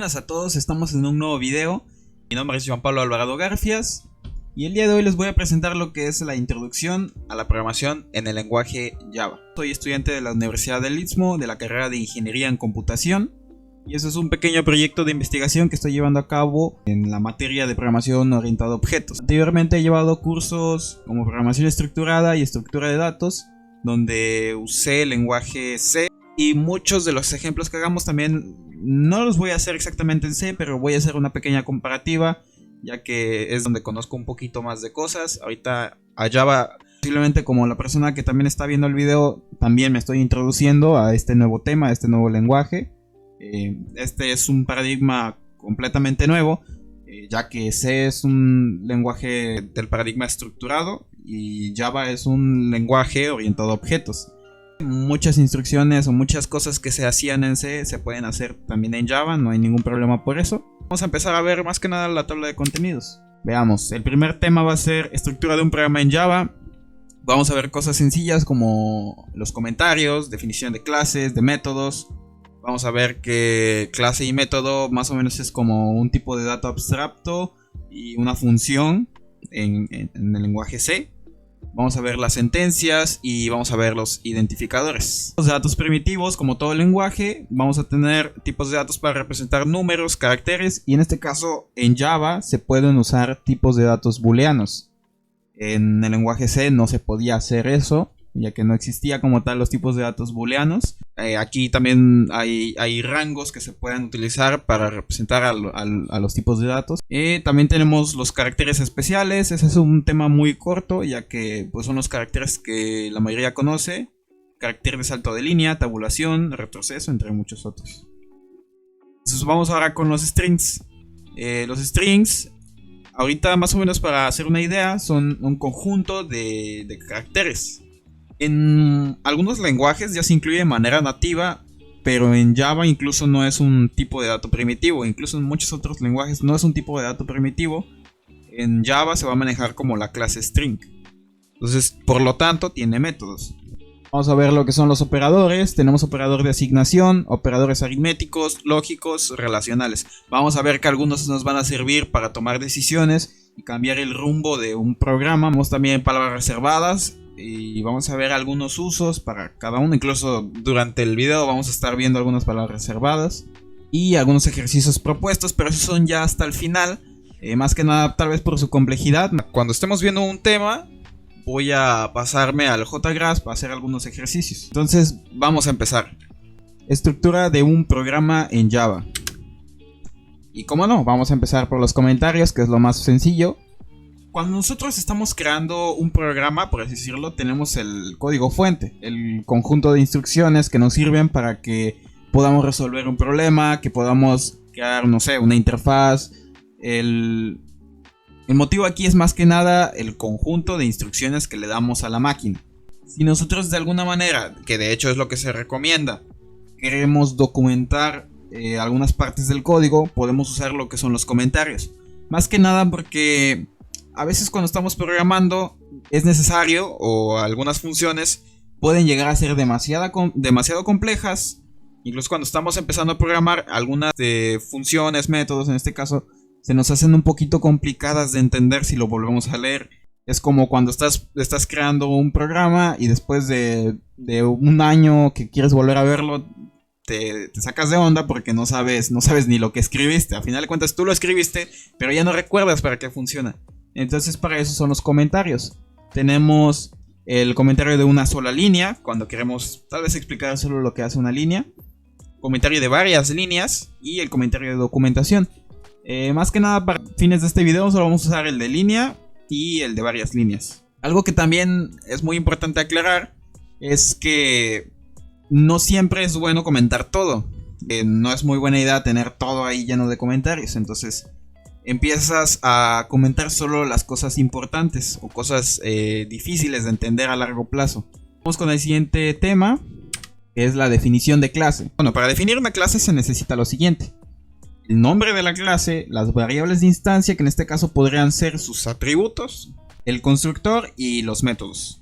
buenas a todos, estamos en un nuevo video. Mi nombre es Juan Pablo Alvarado Garfias y el día de hoy les voy a presentar lo que es la introducción a la programación en el lenguaje Java. Soy estudiante de la Universidad del Istmo de la carrera de Ingeniería en Computación y eso es un pequeño proyecto de investigación que estoy llevando a cabo en la materia de programación orientada a objetos. Anteriormente he llevado cursos como programación estructurada y estructura de datos, donde usé el lenguaje C. Y muchos de los ejemplos que hagamos también no los voy a hacer exactamente en C, pero voy a hacer una pequeña comparativa, ya que es donde conozco un poquito más de cosas. Ahorita a Java, posiblemente como la persona que también está viendo el video, también me estoy introduciendo a este nuevo tema, a este nuevo lenguaje. Este es un paradigma completamente nuevo, ya que C es un lenguaje del paradigma estructurado y Java es un lenguaje orientado a objetos. Muchas instrucciones o muchas cosas que se hacían en C se pueden hacer también en Java, no hay ningún problema por eso. Vamos a empezar a ver más que nada la tabla de contenidos. Veamos, el primer tema va a ser estructura de un programa en Java. Vamos a ver cosas sencillas como los comentarios, definición de clases, de métodos. Vamos a ver que clase y método más o menos es como un tipo de dato abstracto y una función en el lenguaje C. Vamos a ver las sentencias y vamos a ver los identificadores. Los datos primitivos, como todo lenguaje, vamos a tener tipos de datos para representar números, caracteres, y en este caso en Java se pueden usar tipos de datos booleanos. En el lenguaje C no se podía hacer eso, ya que no existía como tal los tipos de datos booleanos. Aquí también hay rangos que se pueden utilizar para representar a los tipos de datos. También tenemos los caracteres especiales. Ese es un tema muy corto, ya que pues, son los caracteres que la mayoría conoce. Carácter de salto de línea, tabulación, retroceso, entre muchos otros. Entonces vamos ahora con los strings. Los strings, ahorita más o menos para hacer una idea, son un conjunto de caracteres. En algunos lenguajes ya se incluye de manera nativa, pero en Java incluso no es un tipo de dato primitivo. Incluso en muchos otros lenguajes no es un tipo de dato primitivo. En Java se va a manejar como la clase string. Entonces, por lo tanto, tiene métodos. Vamos a ver lo que son los operadores. Tenemos operador de asignación, operadores aritméticos, lógicos, relacionales. Vamos a ver que algunos nos van a servir para tomar decisiones y cambiar el rumbo de un programa. Vamos también palabras reservadas. Y vamos a ver algunos usos para cada uno. Incluso durante el video vamos a estar viendo algunas palabras reservadas y algunos ejercicios propuestos, pero esos son ya hasta el final. Más que nada tal vez por su complejidad. Cuando estemos viendo un tema voy a pasarme al JGrasp para hacer algunos ejercicios. Entonces vamos a empezar. Estructura de un programa en Java. Y como no, vamos a empezar por los comentarios, que es lo más sencillo. Cuando nosotros estamos creando un programa, por así decirlo, tenemos el código fuente, el conjunto de instrucciones que nos sirven para que podamos resolver un problema, que podamos crear, no sé, una interfaz. El motivo aquí es más que nada el conjunto de instrucciones que le damos a la máquina. Si nosotros de alguna manera, que de hecho es lo que se recomienda, queremos documentar algunas partes del código, podemos usar lo que son los comentarios. Más que nada porque a veces cuando estamos programando es necesario, o algunas funciones pueden llegar a ser demasiado complejas. Incluso cuando estamos empezando a programar, algunas funciones, métodos en este caso, se nos hacen un poquito complicadas de entender si lo volvemos a leer. Es como cuando estás creando un programa y después de un año que quieres volver a verlo, te sacas de onda porque no sabes ni lo que escribiste. Al final de cuentas tú lo escribiste, pero ya no recuerdas para qué funciona. Entonces para eso son los comentarios. Tenemos el comentario de una sola línea, cuando queremos tal vez explicar solo lo que hace una línea. Comentario de varias líneas y el comentario de documentación. Más que nada para fines de este video solo vamos a usar el de línea y el de varias líneas. Algo que también es muy importante aclarar es que no siempre es bueno comentar todo. No es muy buena idea tener todo ahí lleno de comentarios. Entonces empiezas a comentar solo las cosas importantes o cosas difíciles de entender a largo plazo. Vamos con el siguiente tema, que es la definición de clase. Bueno, para definir una clase se necesita lo siguiente: el nombre de la clase, las variables de instancia, que en este caso podrían ser sus atributos, el constructor y los métodos.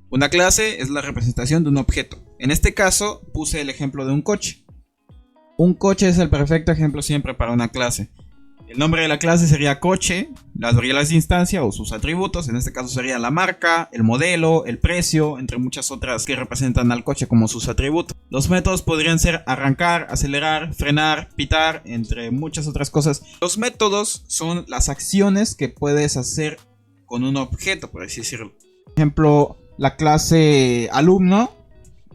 Una clase es la representación de un objeto. En este caso puse el ejemplo de un coche. Un coche es el perfecto ejemplo siempre para una clase. El nombre de la clase sería coche, las variables de instancia o sus atributos, en este caso sería la marca, el modelo, el precio, entre muchas otras que representan al coche como sus atributos. Los métodos podrían ser arrancar, acelerar, frenar, pitar, entre muchas otras cosas. Los métodos son las acciones que puedes hacer con un objeto, por así decirlo. Por ejemplo, la clase alumno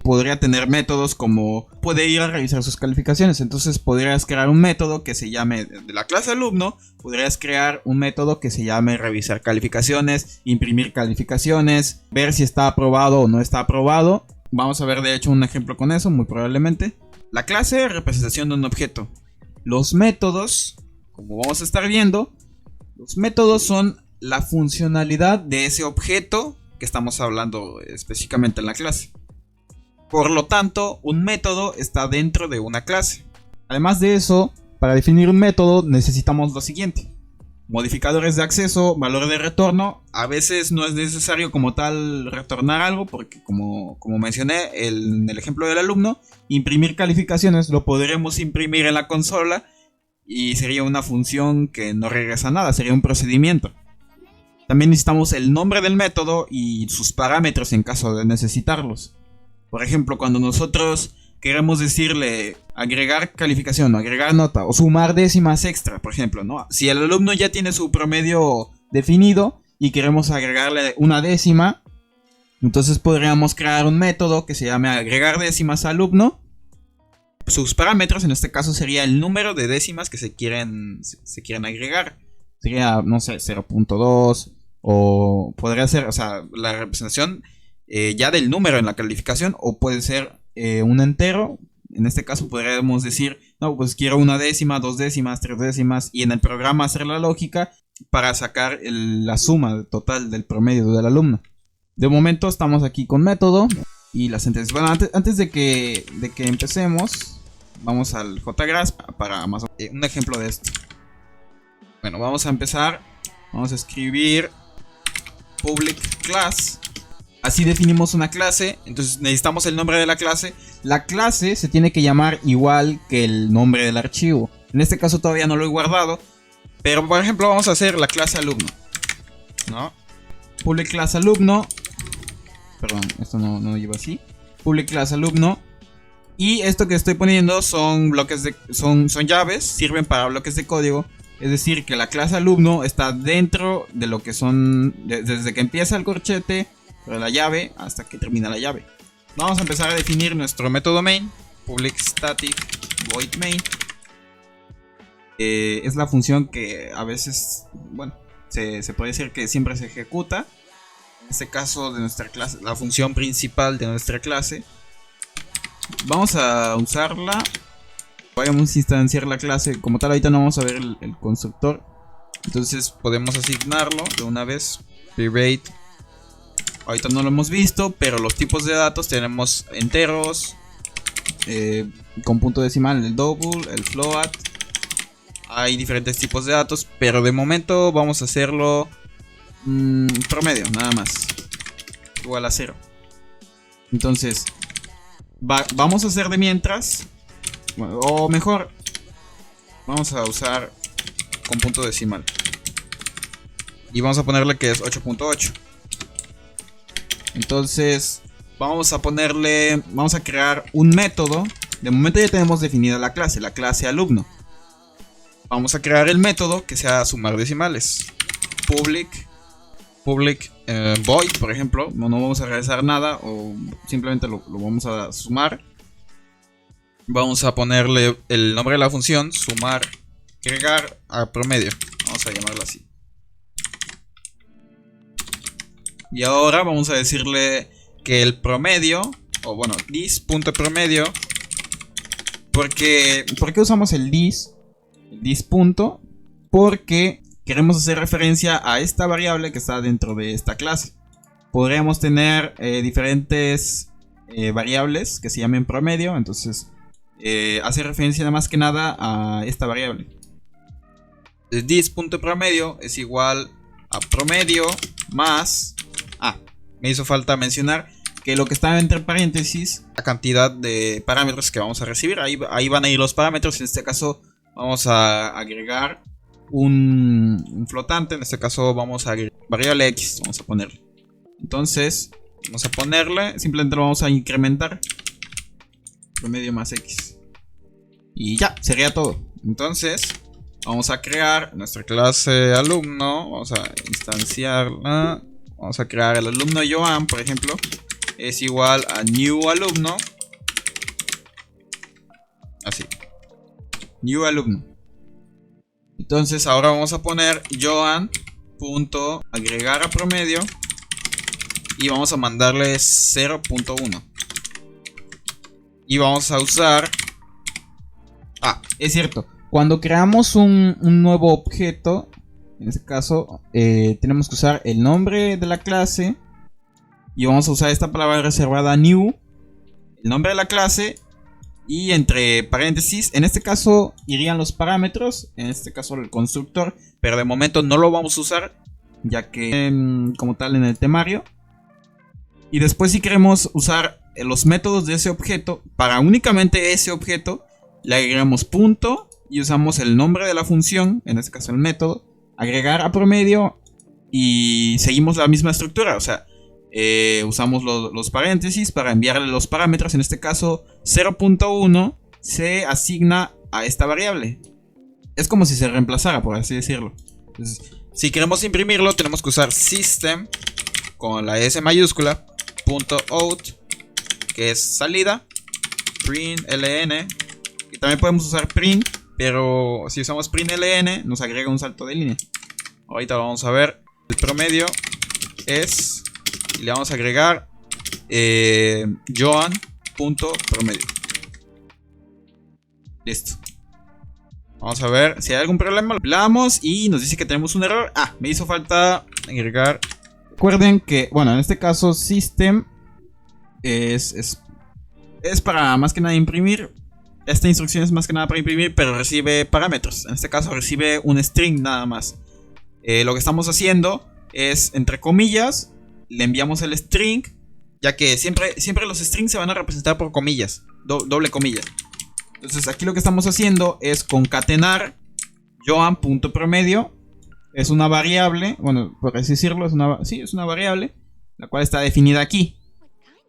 podría tener métodos como puede ir a revisar sus calificaciones. Entonces podrías crear un método que se llame de la clase alumno. Podrías crear un método que se llame revisar calificaciones, imprimir calificaciones, ver si está aprobado o no está aprobado. Vamos a ver de hecho un ejemplo con eso muy probablemente. La clase es representación de un objeto. Los métodos, como vamos a estar viendo, los métodos son la funcionalidad de ese objeto que estamos hablando específicamente en la clase. Por lo tanto, un método está dentro de una clase. Además de eso, para definir un método necesitamos lo siguiente. Modificadores de acceso, valor de retorno. A veces no es necesario como tal retornar algo porque como mencioné en el ejemplo del alumno, imprimir calificaciones lo podremos imprimir en la consola y sería una función que no regresa nada, sería un procedimiento. También necesitamos el nombre del método y sus parámetros en caso de necesitarlos. Por ejemplo, cuando nosotros queremos decirle agregar calificación o agregar nota o sumar décimas extra, por ejemplo, ¿no? Si el alumno ya tiene su promedio definido y queremos agregarle una décima, entonces podríamos crear un método que se llame agregar décimas al alumno. Sus parámetros en este caso sería el número de décimas que se quieren agregar. Sería, no sé, 0.2 o podría ser, o sea, la representación ya del número en la calificación, o puede ser un entero. En este caso podríamos decir, no, pues quiero una décima, 2 décimas, 3 décimas, y en el programa hacer la lógica para sacar la suma total del promedio del alumno. De momento estamos aquí con método y las sentencias. Bueno, antes de que empecemos, vamos al JGrasp para más un ejemplo de esto. Bueno, vamos a empezar. Vamos a escribir public class. Así definimos una clase. Entonces necesitamos el nombre de la clase. La clase se tiene que llamar igual que el nombre del archivo. En este caso todavía no lo he guardado, pero por ejemplo vamos a hacer la clase alumno, ¿no? Public class alumno. Perdón, esto no lleva así. Public class alumno. Y esto que estoy poniendo son bloques de son llaves, sirven para bloques de código. Es decir, que la clase alumno está dentro de lo que son desde que empieza el corchete de la llave hasta que termina la llave. Vamos a empezar a definir nuestro método main. Public static void main. Es la función que a veces, bueno, se puede decir que siempre se ejecuta. En este caso de nuestra clase, la función principal de nuestra clase. Vamos a usarla. Vamos a instanciar la clase. Como tal, ahorita no vamos a ver el constructor. Entonces podemos asignarlo de una vez. Private. Ahorita no lo hemos visto, pero los tipos de datos tenemos enteros, con punto decimal, el double, el float. Hay diferentes tipos de datos, pero de momento vamos a hacerlo promedio, nada más. Igual a 0. Entonces, vamos a hacer de mientras, o mejor, vamos a usar con punto decimal. Y vamos a ponerle que es 8.8. Entonces vamos a crear un método. De momento ya tenemos definida la clase alumno. Vamos a crear el método que sea sumar decimales. Public void, por ejemplo. No vamos a regresar nada, o simplemente lo vamos a sumar. Vamos a ponerle el nombre de la función sumar agregar a promedio. Vamos a llamarlo así. Y ahora vamos a decirle que el promedio, o bueno, this.promedio. ¿Por qué usamos el this? El this punto. Porque queremos hacer referencia a esta variable que está dentro de esta clase. Podríamos tener diferentes variables que se llamen promedio. Entonces hace referencia más que nada a esta variable. El this.promedio es igual a promedio más... me hizo falta mencionar que lo que está entre paréntesis, la cantidad de parámetros que vamos a recibir. Ahí van a ir los parámetros. En este caso vamos a agregar un flotante. En este caso vamos a agregar variable X. Vamos a ponerle. Entonces vamos a ponerle, simplemente lo vamos a incrementar. Promedio más X. Y ya, sería todo. Entonces vamos a crear nuestra clase alumno. Vamos a instanciarla. Vamos a crear el alumno Joan, por ejemplo. Es igual a new alumno. Así. New alumno. Entonces ahora vamos a poner Joan.agregar a promedio. Y vamos a mandarle 0.1. Y vamos a usar... es cierto. Cuando creamos un nuevo objeto, en este caso, tenemos que usar el nombre de la clase. Y vamos a usar esta palabra reservada new, el nombre de la clase, y entre paréntesis, en este caso irían los parámetros, en este caso el constructor, pero de momento no lo vamos a usar, ya que como tal en el temario. Y después, si queremos usar los métodos de ese objeto, para únicamente ese objeto, le agregamos punto y usamos el nombre de la función, en este caso el método, agregar a promedio, y seguimos la misma estructura, o sea, usamos los paréntesis para enviarle los parámetros. En este caso 0.1 se asigna a esta variable. Es como si se reemplazara, por así decirlo. Entonces, si queremos imprimirlo, tenemos que usar system con la S mayúscula .out, que es salida, print ln, y también podemos usar print, pero si usamos print ln nos agrega un salto de línea. Ahorita lo vamos a ver. El promedio es... Y le vamos a agregar Joan.promedio. Listo. Vamos a ver si hay algún problema. Lo hablamos y nos dice que tenemos un error. Me hizo falta agregar. Recuerden que, bueno, en este caso system es para más que nada imprimir. Esta instrucción es más que nada para imprimir, pero recibe parámetros. En este caso recibe un string nada más. Lo que estamos haciendo es, entre comillas, le enviamos el string, ya que siempre los strings se van a representar por comillas, doble comilla. Entonces aquí lo que estamos haciendo es concatenar Joan.promedio. Es una variable, bueno, por así decirlo, es una variable, la cual está definida aquí.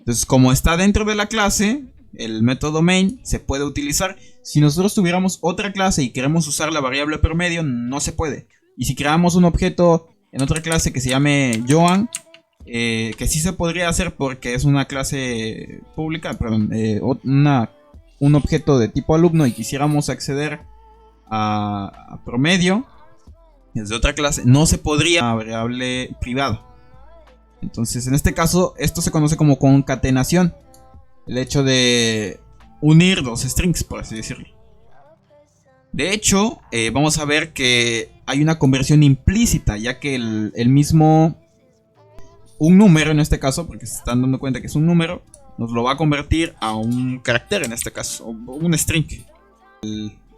Entonces, como está dentro de la clase, el método main se puede utilizar. Si nosotros tuviéramos otra clase y queremos usar la variable promedio, no se puede. Y si creamos un objeto en otra clase que se llame Joan, que sí se podría hacer porque es una clase pública, perdón, un objeto de tipo alumno, y quisiéramos acceder a promedio desde otra clase, no se podría, una variable privada. Entonces, en este caso, esto se conoce como concatenación, el hecho de unir dos strings, por así decirlo. De hecho, vamos a ver que hay una conversión implícita, ya que el mismo... Un número en este caso, porque se están dando cuenta que es un número, nos lo va a convertir a un carácter en este caso, o un string.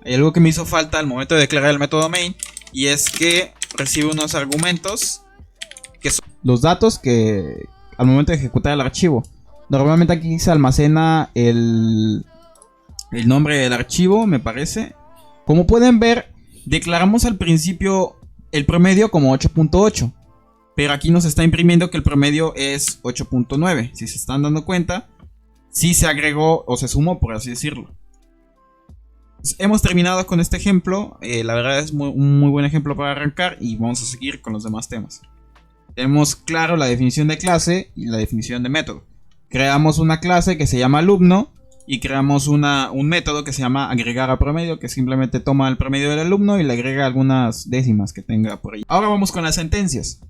Hay algo que me hizo falta al momento de declarar el método main, y es que recibe unos argumentos que son los datos que al momento de ejecutar el archivo. Normalmente aquí se almacena el nombre del archivo, me parece. Como pueden ver, declaramos al principio el promedio como 8.8. Pero aquí nos está imprimiendo que el promedio es 8.9. Si se están dando cuenta, sí se agregó o se sumó, por así decirlo. Pues hemos terminado con este ejemplo. La verdad es un muy buen ejemplo para arrancar, y vamos a seguir con los demás temas. Tenemos claro la definición de clase y la definición de método. Creamos una clase que se llama alumno y creamos un método que se llama agregar a promedio, que simplemente toma el promedio del alumno y le agrega algunas décimas que tenga por ahí. Ahora vamos con las sentencias.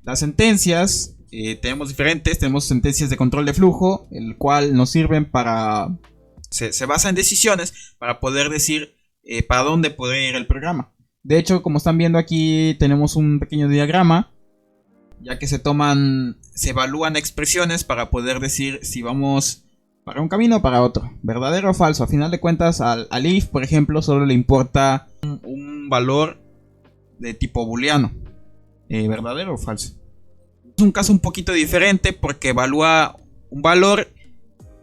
Las sentencias tenemos diferentes. Tenemos sentencias de control de flujo, el cual nos sirven para... Se basa en decisiones para poder decir para dónde puede ir el programa. De hecho, como están viendo aquí, tenemos un pequeño diagrama, ya que se evalúan expresiones para poder decir si vamos para un camino o para otro, verdadero o falso. A final de cuentas, al if, por ejemplo, solo le importa un valor de tipo booleano, verdadero o falso. Es un caso un poquito diferente porque evalúa un valor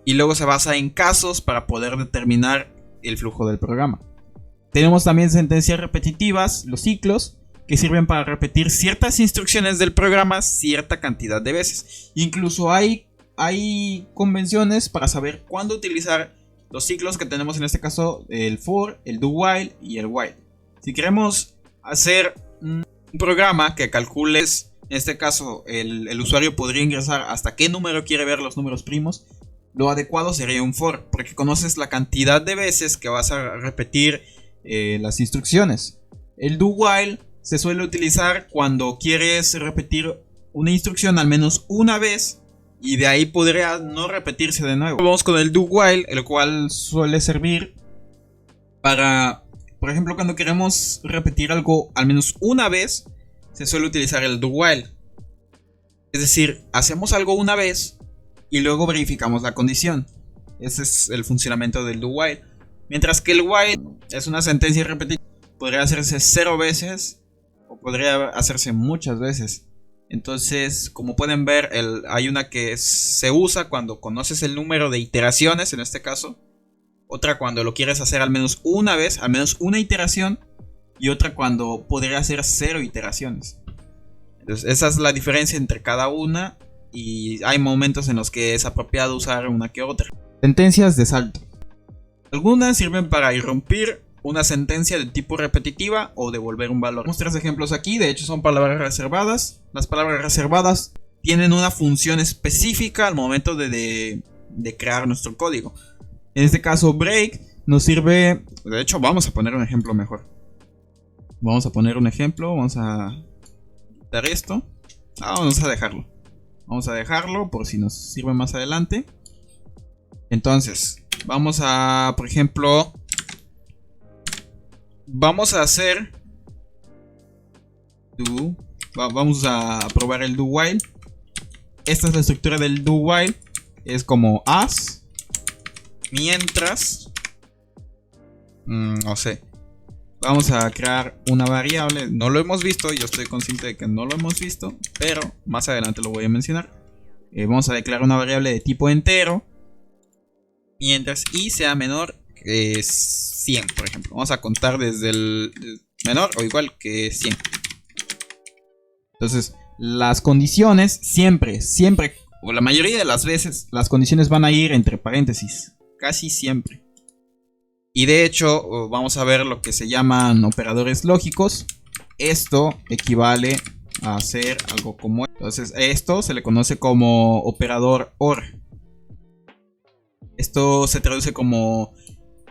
y luego se basa en casos para poder determinar el flujo del programa. Tenemos también sentencias repetitivas, los ciclos, que sirven para repetir ciertas instrucciones del programa cierta cantidad de veces. Incluso hay convenciones para saber cuándo utilizar los ciclos que tenemos, en este caso el for, el do while y el while. Si queremos hacer un programa que calcule, en este caso el usuario podría ingresar hasta qué número quiere ver los números primos, lo adecuado sería un for, porque conoces la cantidad de veces que vas a repetir las instrucciones. El do while se suele utilizar cuando quieres repetir una instrucción al menos una vez y de ahí podría no repetirse de nuevo. Vamos con el do while, el cual suele servir para, por ejemplo, cuando queremos repetir algo al menos una vez, se suele utilizar el do while. Es decir, hacemos algo una vez y luego verificamos la condición. Ese es el funcionamiento del do while. Mientras que el while es una sentencia repetitiva, podría hacerse 0 veces o podría hacerse muchas veces. Entonces, como pueden ver, hay una que se usa cuando conoces el número de iteraciones, en este caso. Otra cuando lo quieres hacer al menos una vez, al menos una iteración. Y otra cuando podría hacer 0 iteraciones. Entonces, esa es la diferencia entre cada una. Y hay momentos en los que es apropiado usar una que otra. Sentencias de salto. Algunas sirven para irrumpir una sentencia de tipo repetitiva o devolver un valor. Tenemos 3 ejemplos aquí, de hecho son palabras reservadas. Las palabras reservadas tienen una función específica al momento de crear nuestro código. En este caso break nos sirve, de hecho vamos a poner un ejemplo mejor. Vamos a poner un ejemplo, vamos a quitar esto. Vamos a dejarlo. Vamos a dejarlo por si nos sirve más adelante. Entonces, vamos a, por ejemplo, vamos a hacer vamos a probar el do while. Esta es la estructura del do while. Es como as, mientras, no sé. Vamos a crear una variable. No lo hemos visto, yo estoy consciente de que no lo hemos visto, pero más adelante lo voy a mencionar. Vamos a declarar una variable de tipo entero, mientras i sea menor que 100, por ejemplo. Vamos a contar desde el menor o igual que 100. Entonces, las condiciones siempre, o la mayoría de las veces, las condiciones van a ir entre paréntesis. Casi siempre. Y de hecho, vamos a ver lo que se llaman operadores lógicos. Esto equivale a hacer algo como esto. Entonces, esto se le conoce como operador OR. Esto se traduce como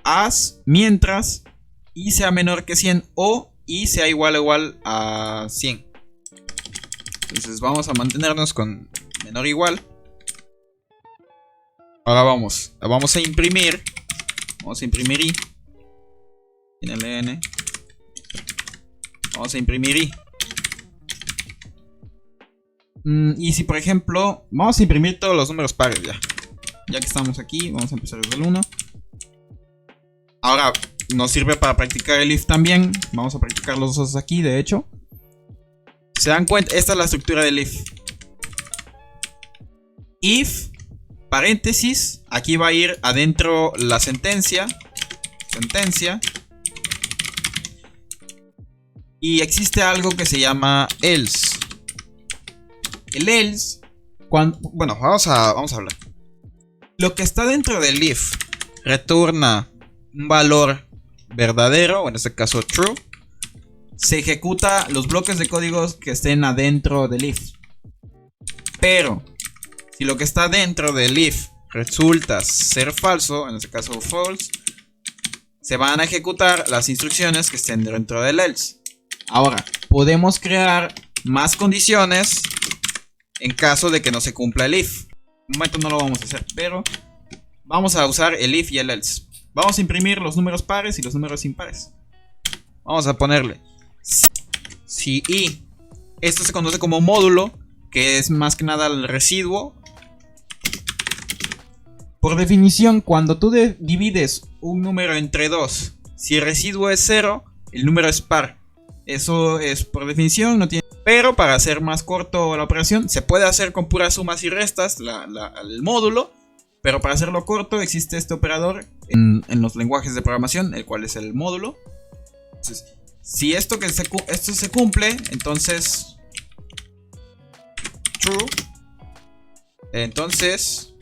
as mientras i sea menor que 100 o i sea igual a 100. Entonces vamos a mantenernos con menor o igual. Ahora vamos a imprimir. Vamos a imprimir i en el n. Vamos a imprimir i. Y si por ejemplo, vamos a imprimir todos los números pares ya. Ya que estamos aquí, vamos a empezar desde el 1. Ahora nos sirve para practicar el if también. Vamos a practicar los dos aquí, de hecho. ¿Se dan cuenta? Esta es la estructura del if. If, paréntesis, aquí va a ir adentro la sentencia. Y existe algo que se llama else. El else, bueno, vamos a hablar. Lo que está dentro del if retorna un valor verdadero, o en este caso true. Se ejecuta los bloques de códigos que estén adentro del if. Pero si lo que está dentro del if resulta ser falso, en este caso false, se van a ejecutar las instrucciones que estén dentro del else. Ahora, podemos crear más condiciones en caso de que no se cumpla el if. Un momento no lo vamos a hacer, pero vamos a usar el if y el else. Vamos a imprimir los números pares y los números impares. Vamos a ponerle si i, esto se conoce como módulo, que es más que nada el residuo. Por definición, cuando tú divides un número entre 2, si el residuo es 0, el número es par. Eso es por definición, no tiene... Pero para hacer más corto la operación, se puede hacer con puras sumas y restas el módulo. Pero para hacerlo corto existe este operador en los lenguajes de programación, el cual es el módulo. Entonces, si esto se cumple, entonces true. Entonces,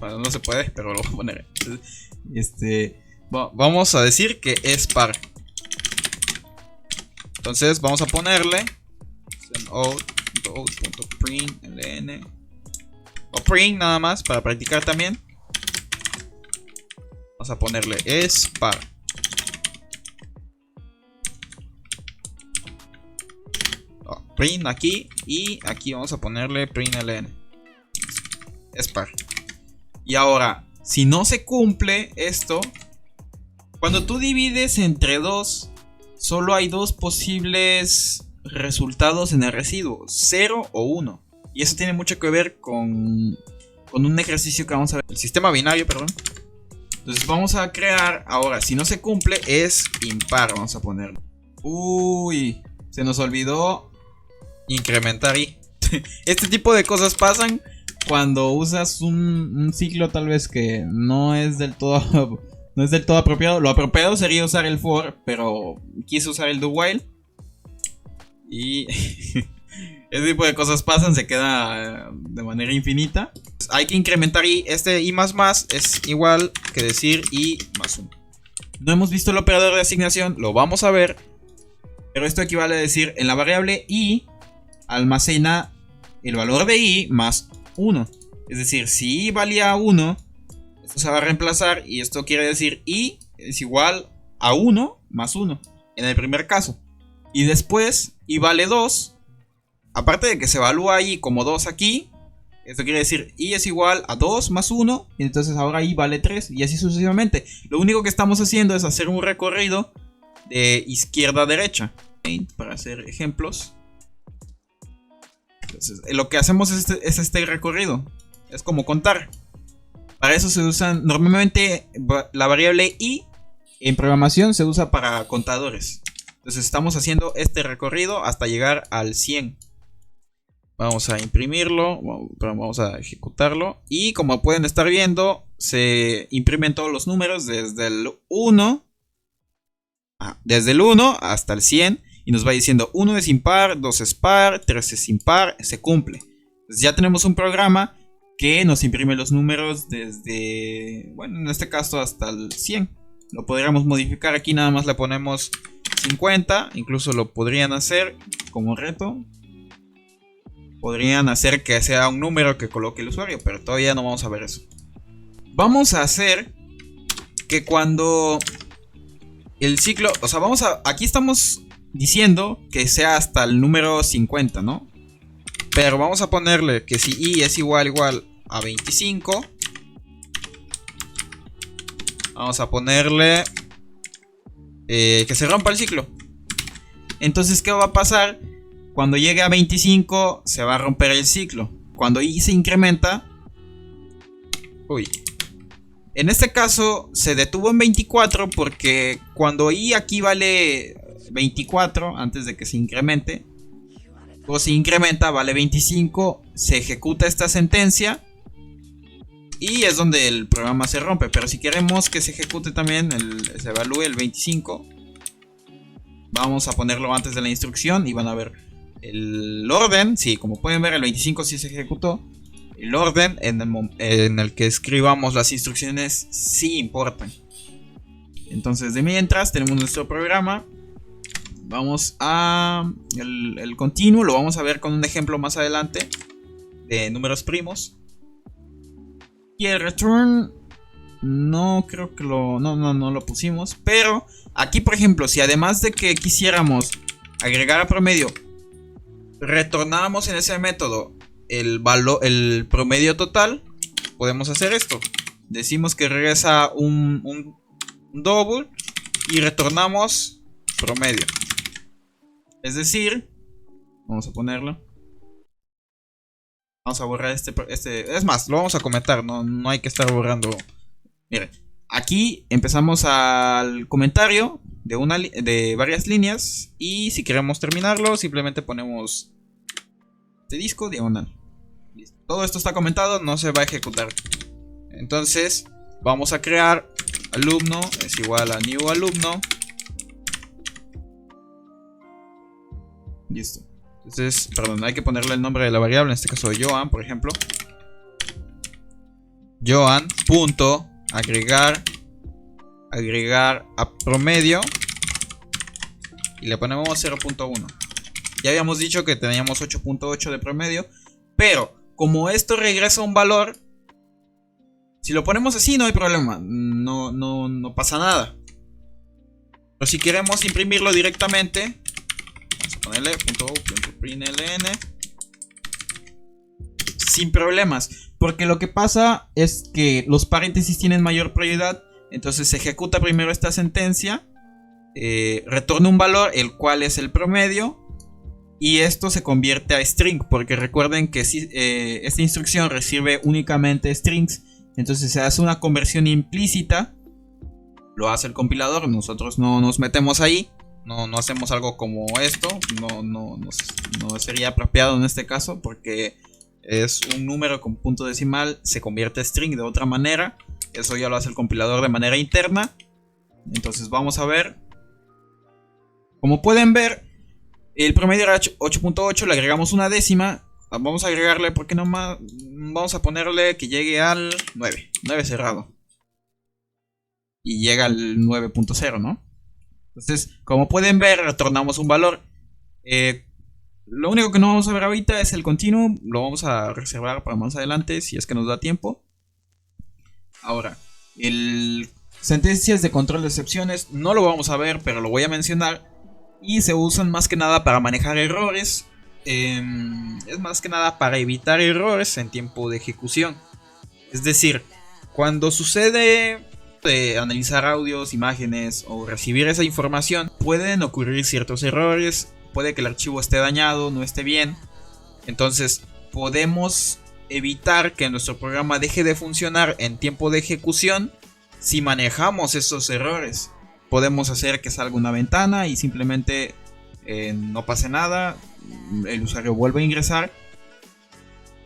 bueno, no se puede, pero lo voy a poner. Vamos a decir que es par. Entonces vamos a ponerle out.print.ln o print nada más para practicar también. Vamos a ponerle es par. Print aquí y aquí vamos a ponerle print.ln. Es par. Y ahora, si no se cumple esto, cuando tú divides entre 2, solo hay 2 posibles resultados en el residuo, 0 o 1. Y eso tiene mucho que ver con un ejercicio que vamos a ver. El sistema binario, perdón. Entonces vamos a crear, ahora, si no se cumple, es impar, vamos a ponerlo. Uy, se nos olvidó incrementar y este tipo de cosas pasan cuando usas un ciclo tal vez que no es del todo apropiado. Lo apropiado sería usar el for, pero quise usar el do while y ese tipo de cosas pasan, se queda de manera infinita. Hay que incrementar y y más es igual que decir y más 1. No hemos visto el operador de asignación, lo vamos a ver, pero esto equivale a decir en la variable i almacena el valor de i más 1. Es decir, si i valía 1, esto se va a reemplazar y esto quiere decir i es igual a 1 más 1 en el primer caso. Y después i vale 2, aparte de que se evalúa i como 2 aquí, esto quiere decir i es igual a 2 más 1 y entonces ahora i vale 3 y así sucesivamente. Lo único que estamos haciendo es hacer un recorrido de izquierda a derecha para hacer ejemplos. Entonces, lo que hacemos es este recorrido. Es como contar. Para eso se usan normalmente la variable i en programación se usa para contadores. Entonces estamos haciendo este recorrido hasta llegar al 100. Vamos a imprimirlo, vamos a ejecutarlo. Y como pueden estar viendo, se imprimen todos los números desde el 1 hasta el 100. Y nos va diciendo 1 es impar, 2 es par, 3 es impar, se cumple. Entonces ya tenemos un programa que nos imprime los números desde, bueno, en este caso hasta el 100. Lo podríamos modificar aquí, nada más le ponemos 50. Incluso lo podrían hacer como reto. Podrían hacer que sea un número que coloque el usuario, pero todavía no vamos a ver eso. Vamos a hacer que cuando el ciclo, o sea, aquí estamos diciendo que sea hasta el número 50, ¿no? Pero vamos a ponerle que si i es igual a 25, vamos a ponerle que se rompa el ciclo. Entonces, ¿qué va a pasar? Cuando llegue a 25 se va a romper el ciclo. Cuando i se incrementa, en este caso se detuvo en 24 porque cuando i aquí vale 24 antes de que se incremente, o se incrementa, vale 25, se ejecuta esta sentencia y es donde el programa se rompe. Pero si queremos que se ejecute también, se evalúe el 25, vamos a ponerlo antes de la instrucción y van a ver el orden. Sí, como pueden ver, el 25 sí se ejecutó. El orden en el que escribamos las instrucciones sí importan. Entonces, de mientras tenemos nuestro programa. Vamos a el continuo, lo vamos a ver con un ejemplo más adelante de números primos. Y el return no creo que no lo pusimos, pero aquí por ejemplo, si además de que quisiéramos agregar a promedio, retornamos en ese método el promedio total, podemos hacer esto. Decimos que regresa un double y retornamos promedio. Es decir, vamos a ponerlo. Vamos a borrar este. Es más, lo vamos a comentar. No hay que estar borrando. Miren, aquí empezamos al comentario. de varias líneas. Y si queremos terminarlo, simplemente ponemos este disco diagonal. Listo. Todo esto está comentado, no se va a ejecutar. Entonces vamos a crear alumno es igual a new alumno. Listo. Entonces, perdón, hay que ponerle el nombre de la variable, en este caso Joan, por ejemplo. Joan punto agregar a promedio y le ponemos 0.1. Ya habíamos dicho que teníamos 8.8 de promedio, pero como esto regresa un valor, si lo ponemos así no hay problema, no pasa nada. Pero si queremos imprimirlo directamente, vamos a ponerle .println sin problemas, porque lo que pasa es que los paréntesis tienen mayor prioridad. Entonces se ejecuta primero esta sentencia, retorna un valor, el cual es el promedio, y esto se convierte a string, porque recuerden que esta instrucción recibe únicamente strings. Entonces se hace una conversión implícita, lo hace el compilador, nosotros no nos metemos ahí, no hacemos algo como esto, no sería apropiado en este caso, porque es un número con punto decimal, se convierte a string de otra manera. Eso ya lo hace el compilador de manera interna. Entonces vamos a ver. Como pueden ver, el promedio era 8.8, le agregamos una décima. Vamos a agregarle, ¿por qué no más? Vamos a ponerle que llegue al 9 cerrado. Y llega al 9.0, ¿no? Entonces, como pueden ver, retornamos un valor. Lo único que no vamos a ver ahorita es el continuum. Lo vamos a reservar para más adelante, si es que nos da tiempo. Ahora, sentencias de control de excepciones no lo vamos a ver, pero lo voy a mencionar. Y se usan más que nada para manejar errores. Es más que nada para evitar errores en tiempo de ejecución. Es decir, cuando sucede analizar audios, imágenes o recibir esa información, pueden ocurrir ciertos errores. Puede que el archivo esté dañado, no esté bien. Entonces podemos evitar que nuestro programa deje de funcionar en tiempo de ejecución si manejamos esos errores. Podemos hacer que salga una ventana y simplemente no pase nada, el usuario vuelve a ingresar.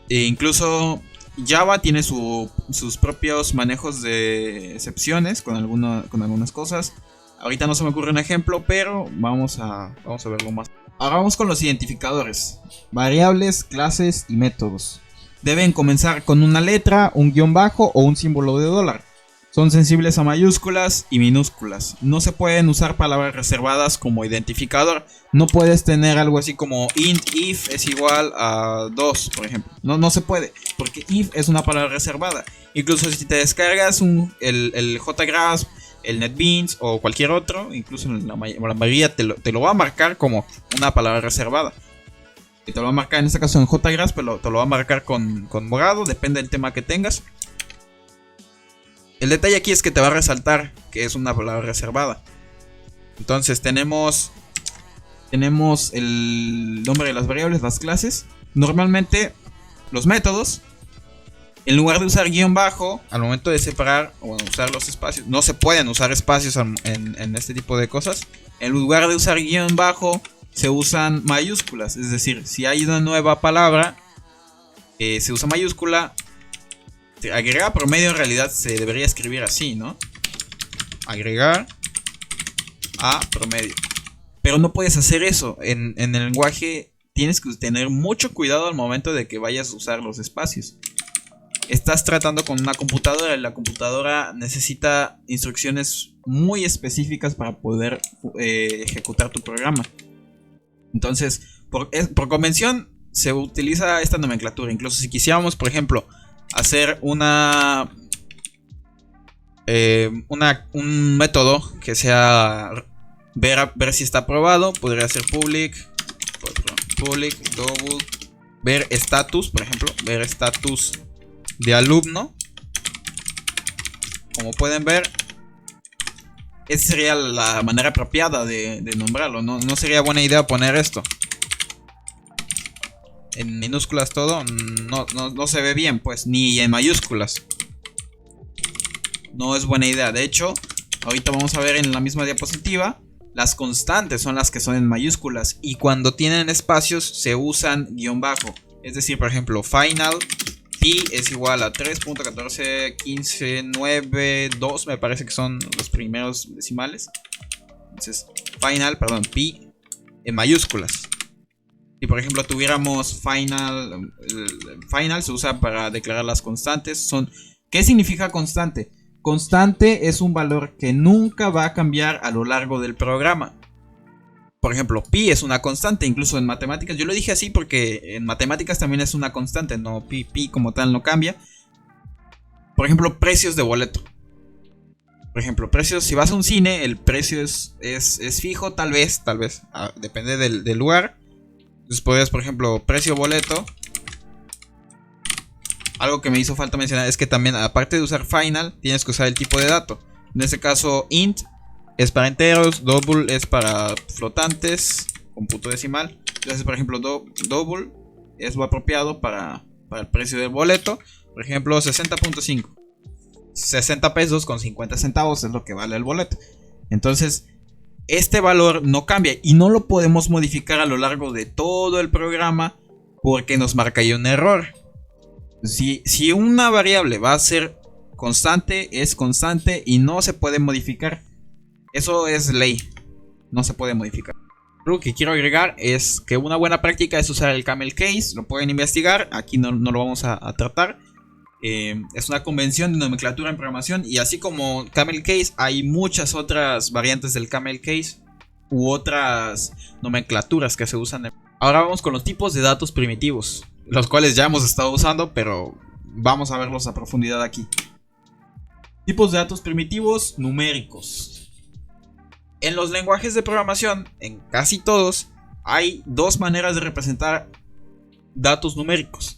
Incluso Java tiene sus propios manejos de excepciones con algunas cosas. Ahorita no se me ocurre un ejemplo, pero vamos a verlo más. Ahora vamos con los identificadores: variables, clases y métodos. Deben comenzar con una letra, un guión bajo o un símbolo de dólar. Son sensibles a mayúsculas y minúsculas. No se pueden usar palabras reservadas como identificador. No puedes tener algo así como int if es igual a 2, por ejemplo. No se puede, porque if es una palabra reservada. Incluso si te descargas el JGrasp, el NetBeans o cualquier otro, incluso la mayoría te lo va a marcar como una palabra reservada. Y te lo va a marcar en este caso en JGrasp, pero te lo va a marcar con morado, depende del tema que tengas. El detalle aquí es que te va a resaltar que es una palabra reservada. Entonces tenemos el nombre de las variables, las clases. Normalmente los métodos, en lugar de usar guión bajo, al momento de separar o usar los espacios, no se pueden usar espacios en este tipo de cosas. En lugar de usar guión bajo, se usan mayúsculas. Es decir, si hay una nueva palabra, se usa mayúscula. Agregar promedio en realidad se debería escribir así, ¿no? Agregar a promedio. Pero no puedes hacer eso. En el lenguaje tienes que tener mucho cuidado al momento de que vayas a usar los espacios. Estás tratando con una computadora y la computadora necesita instrucciones muy específicas para poder ejecutar tu programa. Entonces, por convención se utiliza esta nomenclatura. Incluso si quisiéramos, por ejemplo, hacer un método que sea ver si está aprobado, podría ser public double ver status, por ejemplo, ver status de alumno. Como pueden ver, esa sería la manera apropiada de nombrarlo. No sería buena idea poner esto en minúsculas todo, no se ve bien, pues, ni en mayúsculas. No es buena idea. De hecho, ahorita vamos a ver en la misma diapositiva Las constantes son las que son en mayúsculas y cuando tienen espacios se usan guión bajo. Es decir, por ejemplo, final pi es igual a 3.141592, me parece que son los primeros decimales. Entonces, pi en mayúsculas. Si por ejemplo tuviéramos final se usa para declarar las constantes. ¿Qué significa constante? Constante es un valor que nunca va a cambiar a lo largo del programa. Por ejemplo, pi es una constante, incluso en matemáticas. Yo lo dije así porque en matemáticas también es una constante, no pi como tal no cambia. Por ejemplo, precios de boleto. Por ejemplo, precios, si vas a un cine, el precio es fijo, tal vez, depende del lugar. Entonces podrías, por ejemplo, precio boleto. Algo que me hizo falta mencionar es que también, aparte de usar final, tienes que usar el tipo de dato. En este caso, int es para enteros, double es para flotantes con punto decimal. Entonces, por ejemplo, double es lo apropiado para el precio del boleto. Por ejemplo, 60.5. 60 pesos con 50 centavos es lo que vale el boleto. Entonces, este valor no cambia y no lo podemos modificar a lo largo de todo el programa porque nos marca ahí un error. Si una variable va a ser constante, es constante y no se puede modificar. Eso es ley, no se puede modificar. Lo que quiero agregar es que una buena práctica es usar el camel case. Lo pueden investigar, aquí no lo vamos a tratar. Es una convención de nomenclatura en programación. Y así como camel case, hay muchas otras variantes del camel case u otras nomenclaturas que se usan. Ahora vamos con los tipos de datos primitivos, los cuales ya hemos estado usando, pero vamos a verlos a profundidad aquí. Tipos de datos primitivos numéricos. En los lenguajes de programación, en casi todos, hay dos maneras de representar datos numéricos.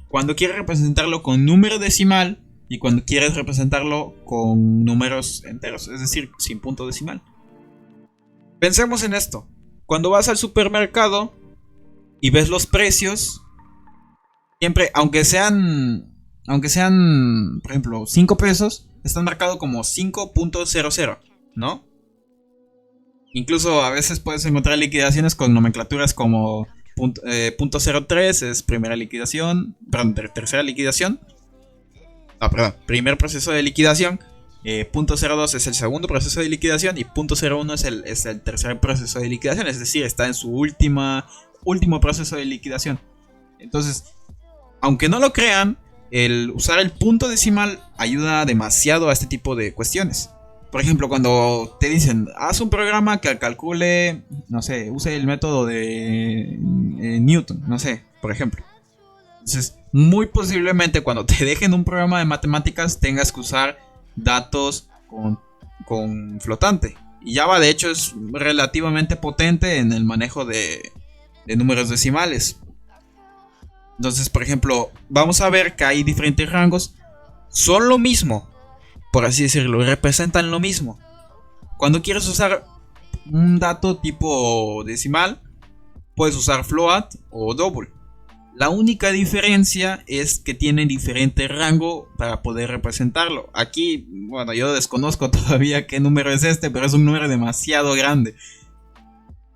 Cuando quieres representarlo con número decimal y cuando quieres representarlo con números enteros, es decir, sin punto decimal. Pensemos en esto. Cuando vas al supermercado y ves los precios, siempre, aunque sean, por ejemplo, 5 pesos, están marcados como 5.00, ¿no? Incluso a veces puedes encontrar liquidaciones con nomenclaturas como .03 es primera liquidación, perdón, tercera liquidación. Primer proceso de liquidación. .02 es el segundo proceso de liquidación y .01 es el tercer proceso de liquidación, es decir, está en su último proceso de liquidación. Entonces, aunque no lo crean, el usar el punto decimal ayuda demasiado a este tipo de cuestiones. Por ejemplo, cuando te dicen, haz un programa que calcule, no sé, use el método de Newton, no sé, por ejemplo. Entonces, muy posiblemente cuando te dejen un programa de matemáticas tengas que usar datos con flotante. Y Java de hecho es relativamente potente en el manejo de números decimales. Entonces, por ejemplo, vamos a ver que hay diferentes rangos. Son lo mismo, por así decirlo, representan lo mismo. Cuando quieres usar un dato tipo decimal, puedes usar float o double. La única diferencia es que tienen diferente rango para poder representarlo. Aquí, bueno, yo desconozco todavía qué número es este, pero es un número demasiado grande.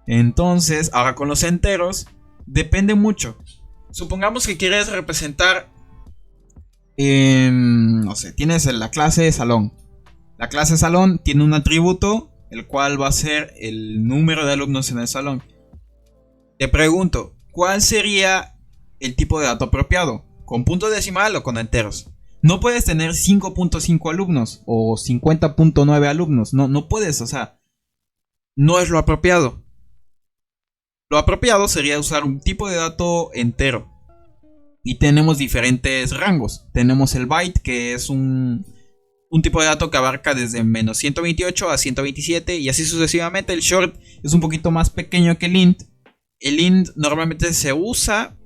Entonces, ahora con los enteros, depende mucho. Supongamos que quieres representar, no sé, tienes la clase salón. La clase salón tiene un atributo, el cual va a ser el número de alumnos en el salón. Te pregunto, ¿cuál sería el tipo de dato apropiado? ¿Con punto decimal o con enteros? No puedes tener 5.5 alumnos o 50.9 alumnos. No puedes, o sea, no es lo apropiado. Lo apropiado sería usar un tipo de dato entero. Y tenemos diferentes rangos. Tenemos el byte, que es un tipo de dato que abarca desde menos 128 a 127 y así sucesivamente. El short es un poquito más pequeño que el int. El int normalmente se usa,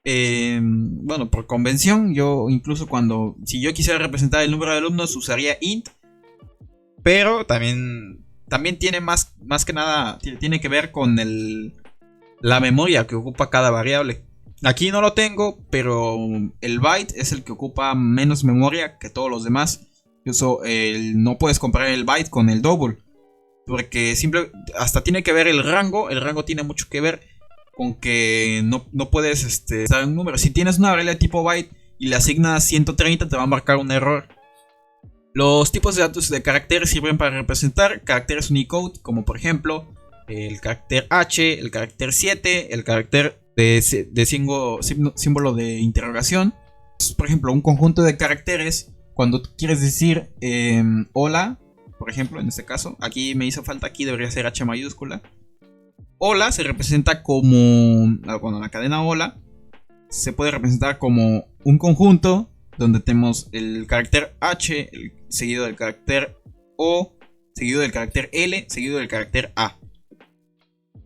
bueno, por convención. Yo incluso si yo quisiera representar el número de alumnos usaría int. Pero también tiene más que nada, tiene que ver con la memoria que ocupa cada variable. Aquí no lo tengo, pero el byte es el que ocupa menos memoria que todos los demás. Eso, no puedes comparar el byte con el double. Porque hasta tiene que ver el rango tiene mucho que ver con que no puedes dar un número. Si tienes una variable de tipo byte y le asignas 130, te va a marcar un error. Los tipos de datos de caracteres sirven para representar caracteres Unicode, como por ejemplo el carácter H, el carácter 7, el carácter de símbolo de interrogación. Por ejemplo, un conjunto de caracteres, cuando tú quieres decir hola, por ejemplo, en este caso, aquí me hizo falta, aquí debería ser H mayúscula. Hola se representa como, bueno, la cadena hola se puede representar como un conjunto donde tenemos el carácter H seguido del carácter O, seguido del carácter L, seguido del carácter A.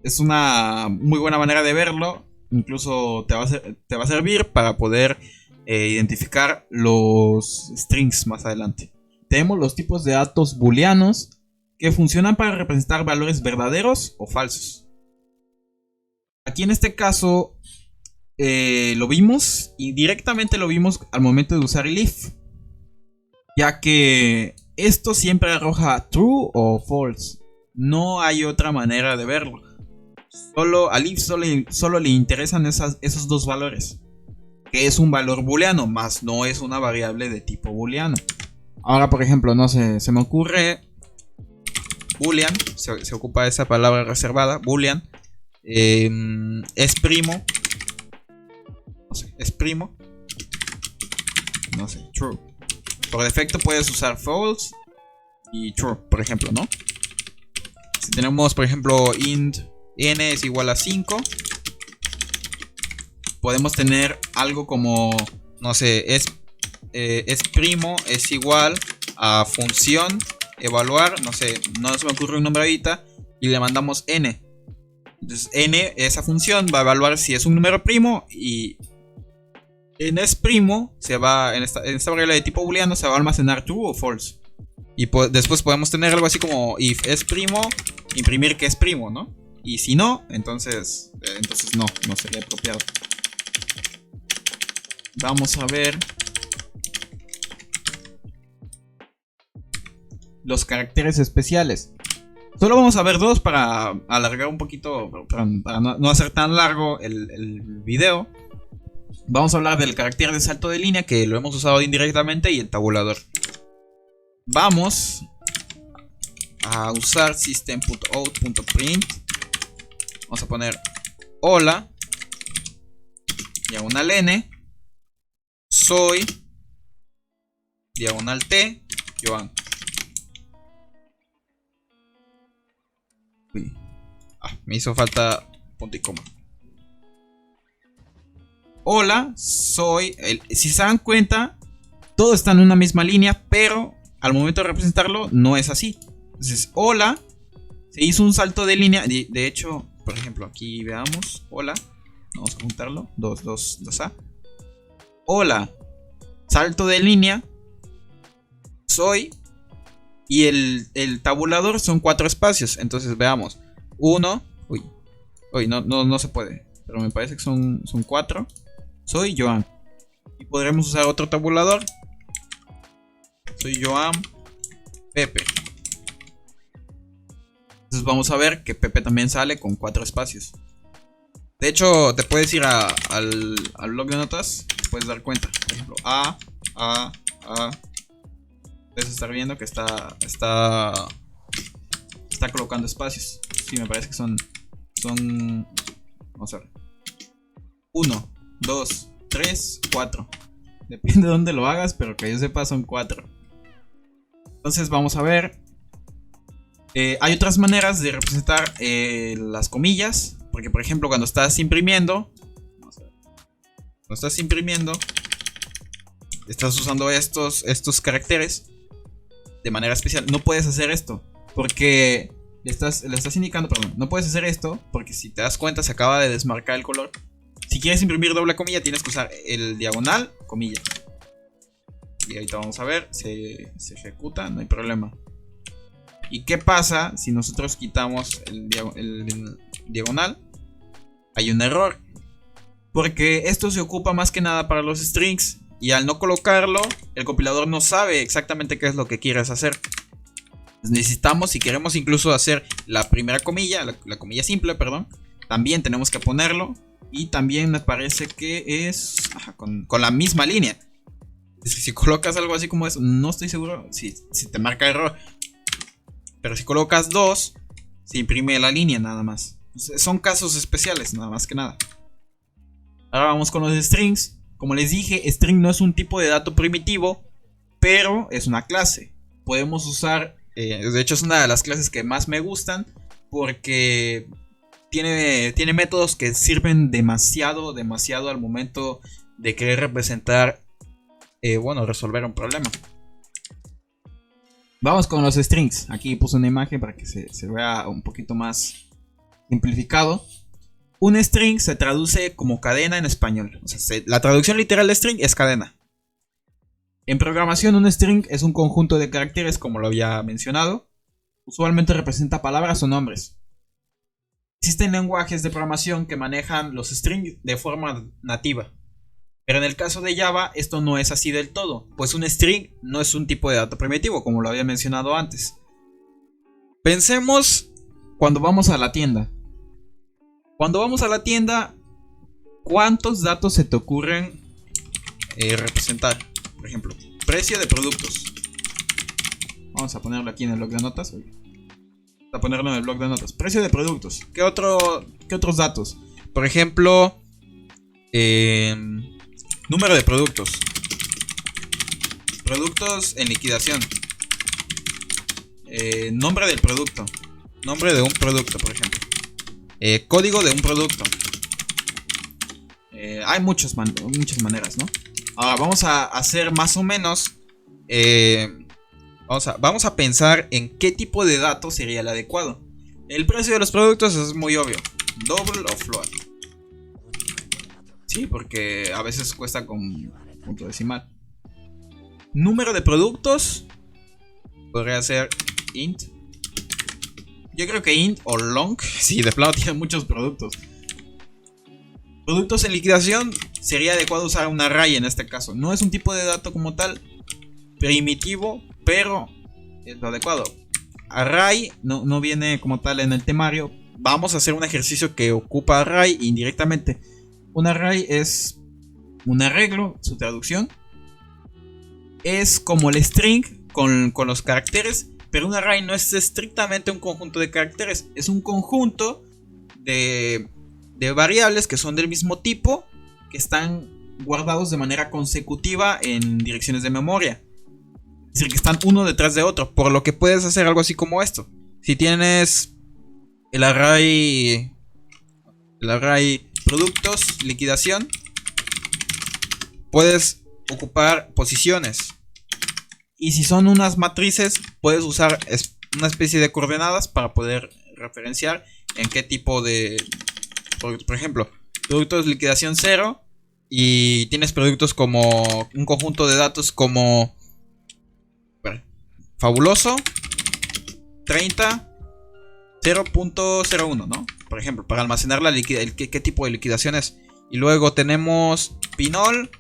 Es una muy buena manera de verlo. Incluso te va a servir para poder identificar los strings más adelante. Tenemos los tipos de datos booleanos que funcionan para representar valores verdaderos o falsos. Aquí en este caso lo vimos y directamente lo vimos al momento de usar el if, ya que esto siempre arroja true o false. No hay otra manera de verlo. Al if solo le interesan esos dos valores, que es un valor booleano, más no es una variable de tipo booleano. Ahora, por ejemplo, no sé, se me ocurre boolean, se ocupa esa palabra reservada, boolean, es primo, no sé, es primo, no sé, true. Por defecto puedes usar false y true, por ejemplo, ¿no? Si tenemos, por ejemplo, int n es igual a 5, podemos tener algo como, no sé, es primo es igual a función evaluar, no sé, no se me ocurre un nombre ahorita, y le mandamos n. Entonces n, esa función va a evaluar si es un número primo, y en es primo se va, en esta variable de tipo booleano se va a almacenar true o false. Y después podemos tener algo así como if es primo, imprimir que es primo, ¿no? Y si no, entonces no sería apropiado. Vamos a ver los caracteres especiales. Solo vamos a ver dos para alargar un poquito, para no hacer tan largo el video. Vamos a hablar del carácter de salto de línea, que lo hemos usado indirectamente, y el tabulador. Vamos a usar system.out.print. Vamos a poner hola, diagonal n, soy, diagonal t, Joan. Uy. Me hizo falta punto y coma. Hola, soy. Si se dan cuenta, todo está en una misma línea, pero al momento de representarlo no es así. Entonces, hola, se hizo un salto de línea. De hecho, por ejemplo, aquí veamos. Hola, vamos a juntarlo. 2A. Hola, salto de línea, soy. Y el tabulador son 4 espacios. Entonces veamos. 1. Uy, no se puede. Pero me parece que son 4. Soy Joan. Y podremos usar otro tabulador. Soy Joan Pepe. Entonces vamos a ver que Pepe también sale con 4 espacios. De hecho, te puedes ir al blog de notas. Te puedes dar cuenta. Por ejemplo, A. Puedes estar viendo que está colocando espacios. Sí, me parece que son vamos a ver. 1, 2, 3, 4. Depende de dónde lo hagas, pero que yo sepa son 4. Entonces vamos a ver. Hay otras maneras de representar las comillas. Porque por ejemplo cuando estás imprimiendo, estás usando estos caracteres de manera especial. No puedes hacer esto porque le estás indicando, perdón, no puedes hacer esto porque si te das cuenta se acaba de desmarcar el color. Si quieres imprimir doble comilla tienes que usar el diagonal comilla. Y ahorita vamos a ver, se ejecuta, no hay problema. ¿Y qué pasa si nosotros quitamos el diagonal? Hay un error, porque esto se ocupa más que nada para los strings, y al no colocarlo el compilador no sabe exactamente qué es lo que quieres hacer. Necesitamos, si queremos incluso hacer la primera comilla, la comilla simple, perdón, también tenemos que ponerlo. Y también me parece que es con la misma línea. Es que si colocas algo así como eso, no estoy seguro si te marca error. Pero si colocas 2, se imprime la línea nada más. Son casos especiales, nada más que nada. Ahora vamos con los strings. Como les dije, string no es un tipo de dato primitivo, pero es una clase. Podemos usar, de hecho es una de las clases que más me gustan, porque tiene métodos que sirven demasiado al momento de querer representar, resolver un problema. Vamos con los strings. Aquí puse una imagen para que se vea un poquito más simplificado. Un string se traduce como cadena en español. O sea, la traducción literal de string es cadena. En programación, un string es un conjunto de caracteres, como lo había mencionado. Usualmente representa palabras o nombres. Existen lenguajes de programación que manejan los strings de forma nativa. Pero en el caso de Java, esto no es así del todo, pues un string no es un tipo de dato primitivo, como lo había mencionado antes. Pensemos cuando vamos a la tienda. Cuando vamos a la tienda, ¿cuántos datos se te ocurren representar? Por ejemplo, precio de productos. Vamos a ponerlo aquí en el bloc de notas. Vamos a ponerlo en el bloc de notas. Precio de productos. ¿Qué otros datos? Por ejemplo, número de productos. Productos en liquidación. Nombre del producto. Nombre de un producto, por ejemplo. Código de un producto. Hay muchas maneras, ¿no? Ahora vamos a hacer más o menos. Vamos a pensar en qué tipo de dato sería el adecuado. El precio de los productos es muy obvio. Double o float. Sí, porque a veces cuesta con punto decimal. Número de productos. Podría ser int. Yo creo que int o long. Sí, de plano tiene muchos productos. Productos en liquidación. Sería adecuado usar un array en este caso. No es un tipo de dato como tal primitivo, pero es lo adecuado. Array no viene como tal en el temario. Vamos a hacer un ejercicio que ocupa array indirectamente. Un array es un arreglo, su traducción. Es como el string con los caracteres, pero un array no es estrictamente un conjunto de caracteres. Es un conjunto de variables que son del mismo tipo, que están guardados de manera consecutiva en direcciones de memoria. Es decir, que están uno detrás de otro, por lo que puedes hacer algo así como esto. Si tienes el array productos, liquidación, puedes ocupar posiciones. Y si son unas matrices, puedes usar una especie de coordenadas para poder referenciar en qué tipo de... Por ejemplo, productos liquidación 0. Y tienes productos como un conjunto de datos como fabuloso 30 0.01, ¿no? Por ejemplo, para almacenar qué tipo de liquidación es. Y luego tenemos Pinol,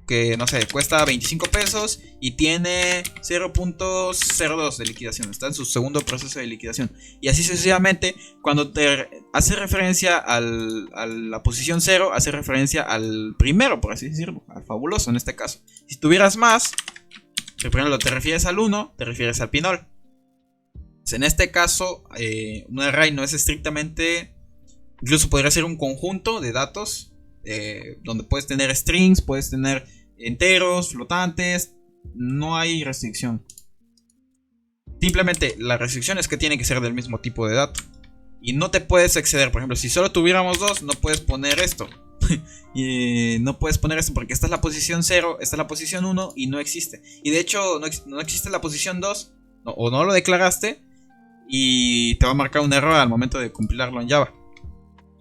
que no sé, cuesta 25 pesos y tiene 0.02 de liquidación. Está en su segundo proceso de liquidación. Y así sucesivamente, cuando te hace referencia a la posición 0, hace referencia al primero, por así decirlo, al fabuloso en este caso. Si tuvieras más, por ejemplo, te refieres al 1, te refieres al Pinol. En este caso, un array no es estrictamente... Incluso podría ser un conjunto de datos, donde puedes tener strings, puedes tener enteros, flotantes. No hay restricción. Simplemente la restricción es que tiene que ser del mismo tipo de dato. Y no te puedes exceder. Por ejemplo, si solo tuviéramos 2, no puedes poner esto. Y no puedes poner esto porque esta es la posición 0, esta es la posición 1 y no existe. Y de hecho no existe la posición 2, o no lo declaraste, y te va a marcar un error al momento de compilarlo en Java.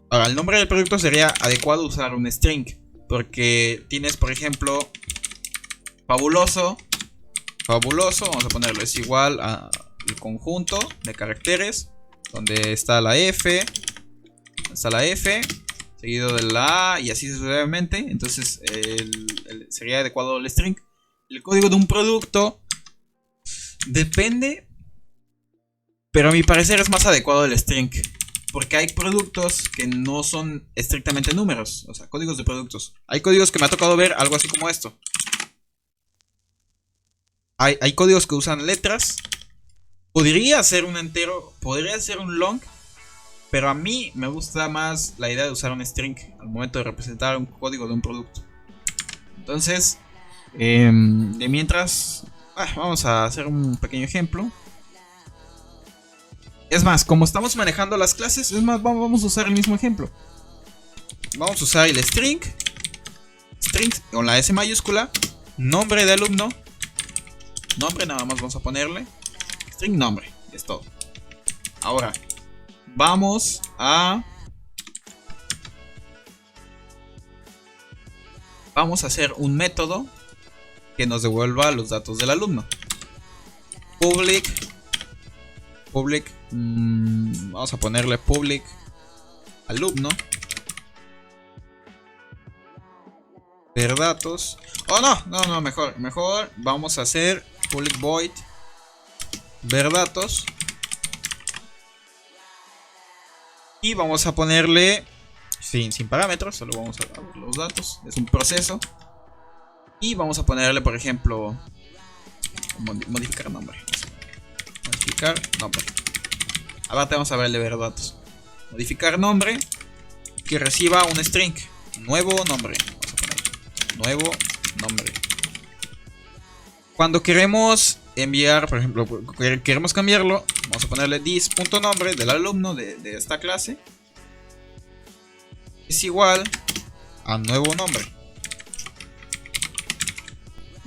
Ahora, el nombre del producto sería adecuado usar un string, porque tienes, por ejemplo, fabuloso, vamos a ponerlo, es igual al conjunto de caracteres, donde está la F, seguido de la A y así sucesivamente. Entonces sería adecuado el string. El código de un producto depende Pero a mi parecer es más adecuado el string. Porque hay productos que no son estrictamente números. O sea, códigos de productos. Hay códigos que me ha tocado ver algo así como esto. Hay códigos que usan letras. Podría ser un entero, podría ser un long. Pero a mí me gusta más la idea de usar un string al momento de representar un código de un producto. Entonces, de mientras, vamos a hacer un pequeño ejemplo. Es más, como estamos manejando las clases, es más, vamos a usar el mismo ejemplo. Vamos a usar el string con la S mayúscula, nombre de alumno, nombre nada más vamos a ponerle, string nombre, es todo. Ahora, vamos a hacer un método que nos devuelva los datos del alumno. Public, vamos a ponerle public alumno ver datos. Oh no, mejor vamos a hacer public void ver datos y vamos a ponerle sin parámetros, solo vamos a ver los datos, es un proceso. Y vamos a ponerle, por ejemplo, modificar nombre. Ahora vamos a ver el de ver datos. Modificar nombre que reciba un string. Nuevo nombre. Vamos a poner nuevo nombre. Cuando queremos enviar, por ejemplo, queremos cambiarlo, vamos a ponerle this.nombre del alumno de esta clase es igual a nuevo nombre.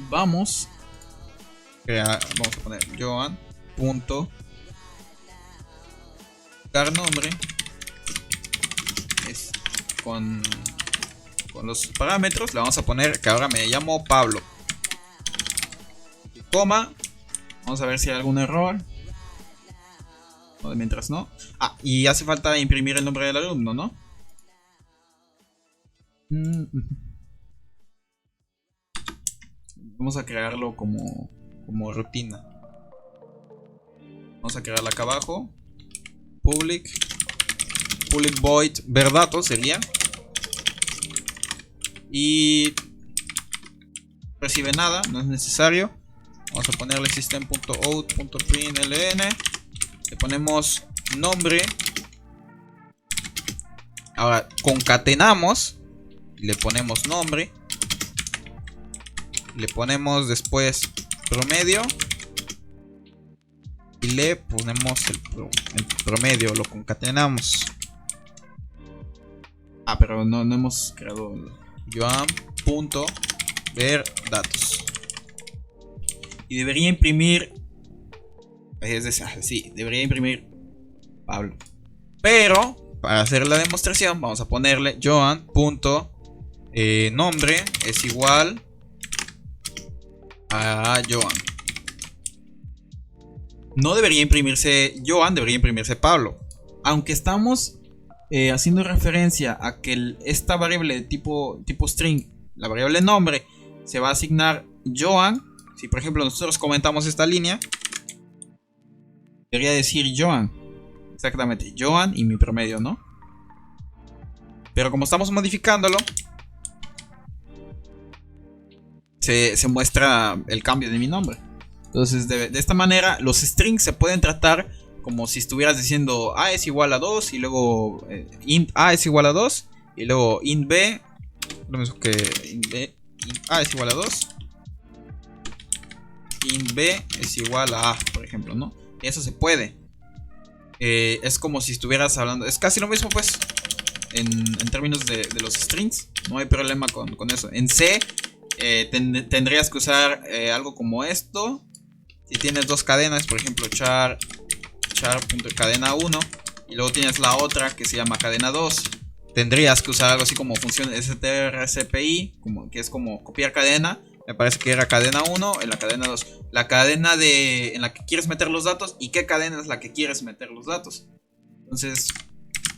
Vamos a poner Joan punto dar nombre es con los parámetros. Le vamos a poner que ahora me llamo Pablo, coma. Vamos a ver si hay algún error. Mientras no. Y hace falta imprimir el nombre del alumno, ¿no? Vamos a crearlo como rutina. Vamos a crearla acá abajo. Public void ver datos sería. Y recibe nada, no es necesario. Vamos a ponerle system.out.println. Le ponemos nombre. Ahora concatenamos. Le ponemos nombre. Le ponemos después promedio. Y le ponemos el promedio. Lo concatenamos. Pero no hemos creado Joan.ver datos. Y debería imprimir. Es decir, sí, debería imprimir Pablo. Pero para hacer la demostración vamos a ponerle Joan.nombre es igual a Joan. No debería imprimirse Joan, debería imprimirse Pablo. Aunque estamos haciendo referencia a que esta variable de tipo string, la variable nombre, se va a asignar Joan. Si por ejemplo nosotros comentamos esta línea, debería decir Joan. Exactamente, Joan y mi promedio, ¿no? Pero como estamos modificándolo, se muestra el cambio de mi nombre. Entonces de esta manera los strings se pueden tratar como si estuvieras diciendo A es igual a 2 y luego int A es igual a 2 y luego int B, lo mismo que int A es igual a 2, int B es igual a A, por ejemplo, ¿no? Eso se puede. Es como si estuvieras hablando, es casi lo mismo pues en términos de los strings. No hay problema con eso. En C tendrías que usar algo como esto. Si tienes dos cadenas, por ejemplo char.cadena 1 y luego tienes la otra que se llama cadena 2, tendrías que usar algo así como función strcpy, que es como copiar cadena. Me parece que era cadena 1 en la cadena 2. La cadena en la que quieres meter los datos y qué cadena es la que quieres meter los datos. Entonces,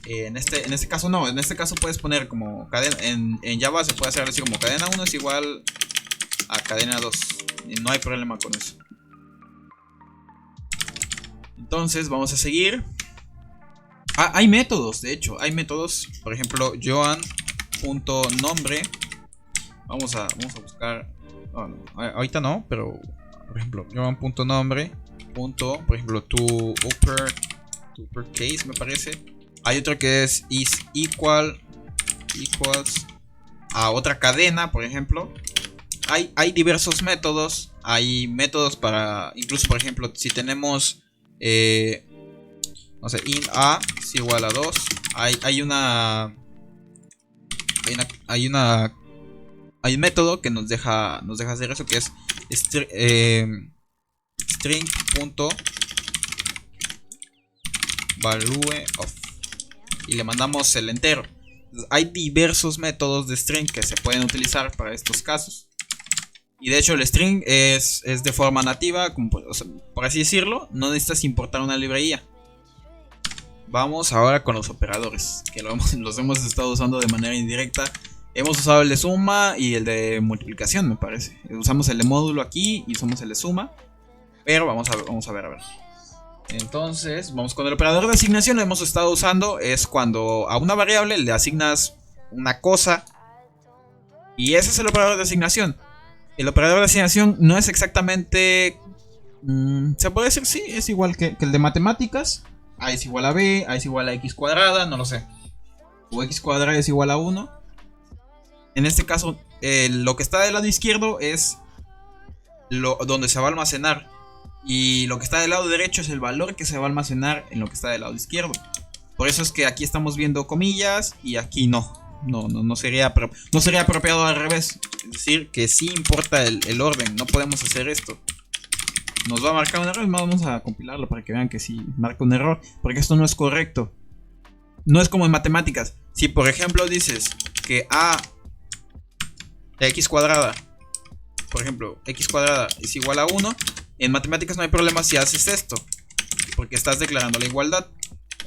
en este caso no. En este caso puedes poner como cadena. En Java se puede hacer así como cadena 1 es igual a cadena 2. Y no hay problema con eso. Entonces vamos a seguir. Hay métodos, de hecho, hay métodos. Por ejemplo, Joan.nombre. Vamos a buscar. Oh, no, ahorita no, pero por ejemplo, Joan.nombre. Por ejemplo, to uppercase me parece. Hay otro que es is equals a otra cadena, por ejemplo. Hay diversos métodos. Hay métodos para, incluso por ejemplo, si tenemos no sé, int a es igual a 2. Hay un método que nos deja hacer eso, que es string.valueOf y le mandamos el entero. Hay diversos métodos de string que se pueden utilizar para estos casos. Y de hecho el string es de forma nativa, como, o sea, por así decirlo, no necesitas importar una librería. Vamos ahora con los operadores, que los hemos estado usando de manera indirecta. Hemos usado el de suma y el de multiplicación, me parece. Usamos el de módulo aquí y usamos el de suma. Pero vamos a ver. Entonces, vamos con el operador de asignación. Lo hemos estado usando. Es cuando a una variable le asignas una cosa. Y ese es el operador de asignación. El operador de asignación no es exactamente... se puede decir, sí, es igual que el de matemáticas. A es igual a B, A es igual a X cuadrada, no lo sé. O X cuadrada es igual a 1. En este caso, lo que está del lado izquierdo es donde se va a almacenar. Y lo que está del lado derecho es el valor que se va a almacenar en lo que está del lado izquierdo. Por eso es que aquí estamos viendo comillas y aquí no. No sería apropiado al revés. Es decir, que sí importa el orden. No podemos hacer esto. Nos va a marcar un error. Vamos a compilarlo para que vean que sí marca un error. Porque esto no es correcto. No es como en matemáticas. Si por ejemplo dices que a x cuadrada, por ejemplo, x cuadrada es igual a 1, en matemáticas no hay problema si haces esto, porque estás declarando la igualdad.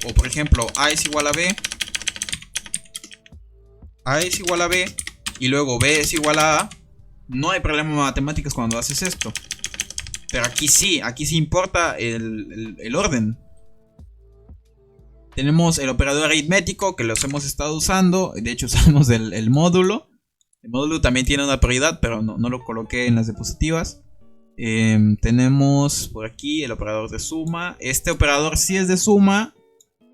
O por ejemplo, a es igual a b, y luego b es igual a a. No hay problema en matemáticas cuando haces esto. Pero aquí sí importa el orden. Tenemos el operador aritmético, que los hemos estado usando. De hecho usamos el módulo. El módulo también tiene una prioridad, pero no lo coloqué en las diapositivas. Tenemos por aquí el operador de suma. Este operador sí es de suma,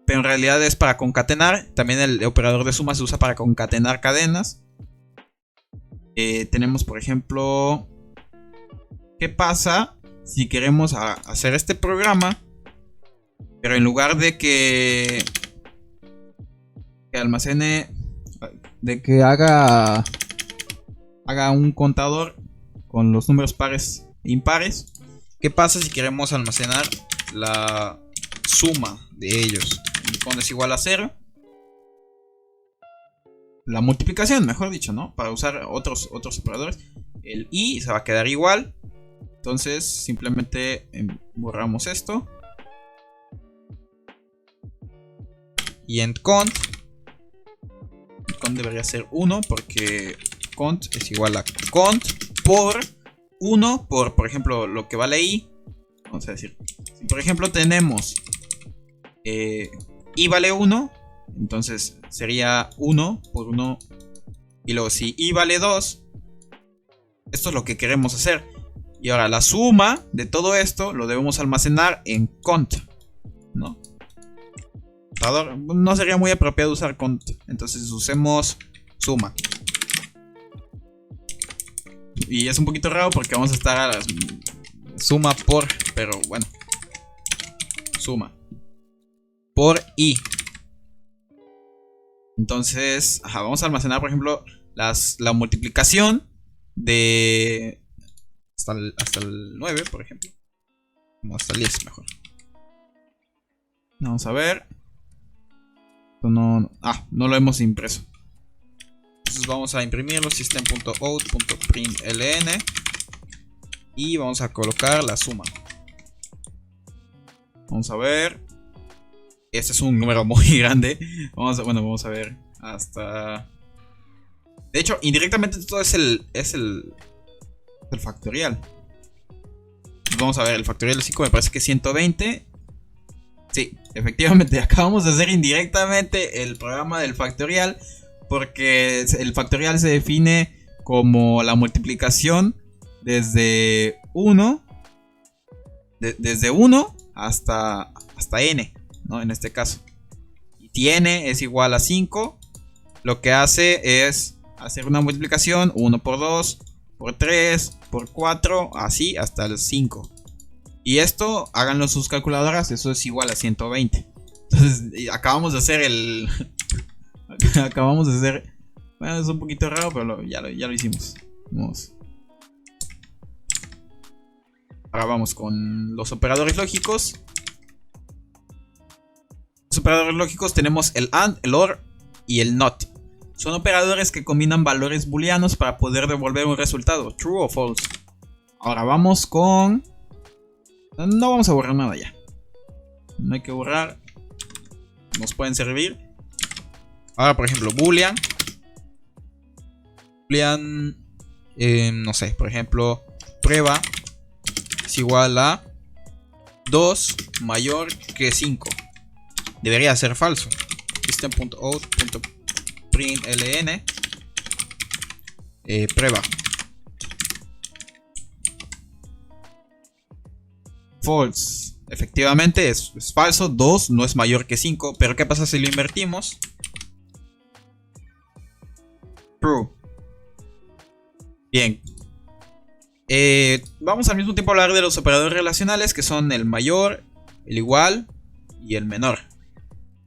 pero en realidad es para concatenar. También el operador de suma se usa para concatenar cadenas. Tenemos por ejemplo, ¿qué pasa si queremos hacer este programa, pero en lugar de que almacene, de que haga un contador con los números pares e impares? ¿Qué pasa si queremos almacenar la suma de ellos? Le pones igual a 0. La multiplicación, mejor dicho, ¿no? Para usar otros operadores. El i se va a quedar igual. Entonces simplemente borramos esto. Y en cont debería ser 1, porque cont es igual a cont por 1 por ejemplo lo que vale i. Vamos a decir, si por ejemplo tenemos i vale 1, entonces sería 1 por 1. Y luego si i vale 2, esto es lo que queremos hacer. Y ahora la suma de todo esto lo debemos almacenar en cont, ¿no? No sería muy apropiado usar cont, entonces usemos suma. Y es un poquito raro porque vamos a estar a la suma por, pero bueno, suma por i. Entonces, vamos a almacenar por ejemplo la multiplicación de hasta el 9, por ejemplo. No, hasta el 10 mejor. Vamos a ver. No lo hemos impreso. Entonces vamos a imprimirlo, system.out.println, y vamos a colocar la suma. Vamos a ver. Este es un número muy grande. Vamos a ver hasta... De hecho, indirectamente todo es el factorial. Vamos a ver, el factorial de 5 me parece que es 120. Sí, efectivamente, acabamos de hacer indirectamente el programa del factorial, porque el factorial se define como la multiplicación desde 1, desde 1 hasta n, ¿no? En este caso. Y si n es igual a 5, lo que hace es hacer una multiplicación 1 por 2, por 3, por 4, así hasta el 5. Y esto, háganlo en sus calculadoras, eso es igual a 120. Entonces, acabamos de hacer el... acabamos de hacer... Bueno, es un poquito raro, pero ya lo hicimos. Vamos. Ahora vamos con los operadores lógicos. Los operadores lógicos tenemos el AND, el OR y el NOT. Son operadores que combinan valores booleanos para poder devolver un resultado, true o false. Ahora vamos con... No vamos a borrar nada ya. No hay que borrar. Nos pueden servir. Ahora, por ejemplo, boolean. Boolean, no sé, por ejemplo, prueba es igual a 2 mayor que 5. Debería ser falso. System.out.println prueba. False. Efectivamente es falso. 2 no es mayor que 5. Pero ¿qué pasa si lo invertimos? True. Bien. Vamos al mismo tiempo a hablar de los operadores relacionales, que son el mayor, el igual y el menor.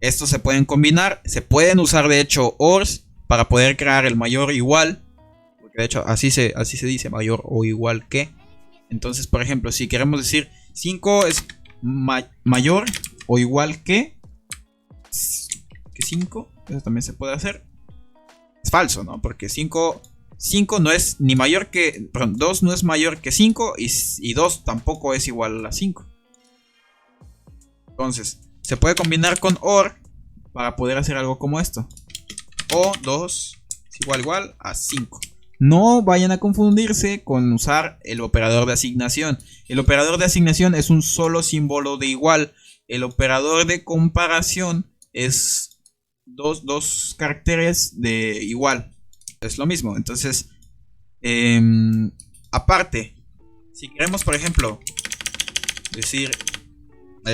Estos se pueden combinar. Se pueden usar de hecho ORs para poder crear el mayor igual. Porque de hecho así se dice, mayor o igual que. Entonces, por ejemplo, si queremos decir 5 es mayor o igual que 5, eso también se puede hacer. Es falso, ¿no? Porque 5 no es ni mayor que... Perdón, 2 no es mayor que 5 y 2 tampoco es igual a 5. Entonces, se puede combinar con OR para poder hacer algo como esto. O 2 es igual a 5. No vayan a confundirse con usar el operador de asignación. El operador de asignación es un solo símbolo de igual. El operador de comparación es dos caracteres de igual. Es lo mismo. Entonces, aparte, si queremos, por ejemplo, decir,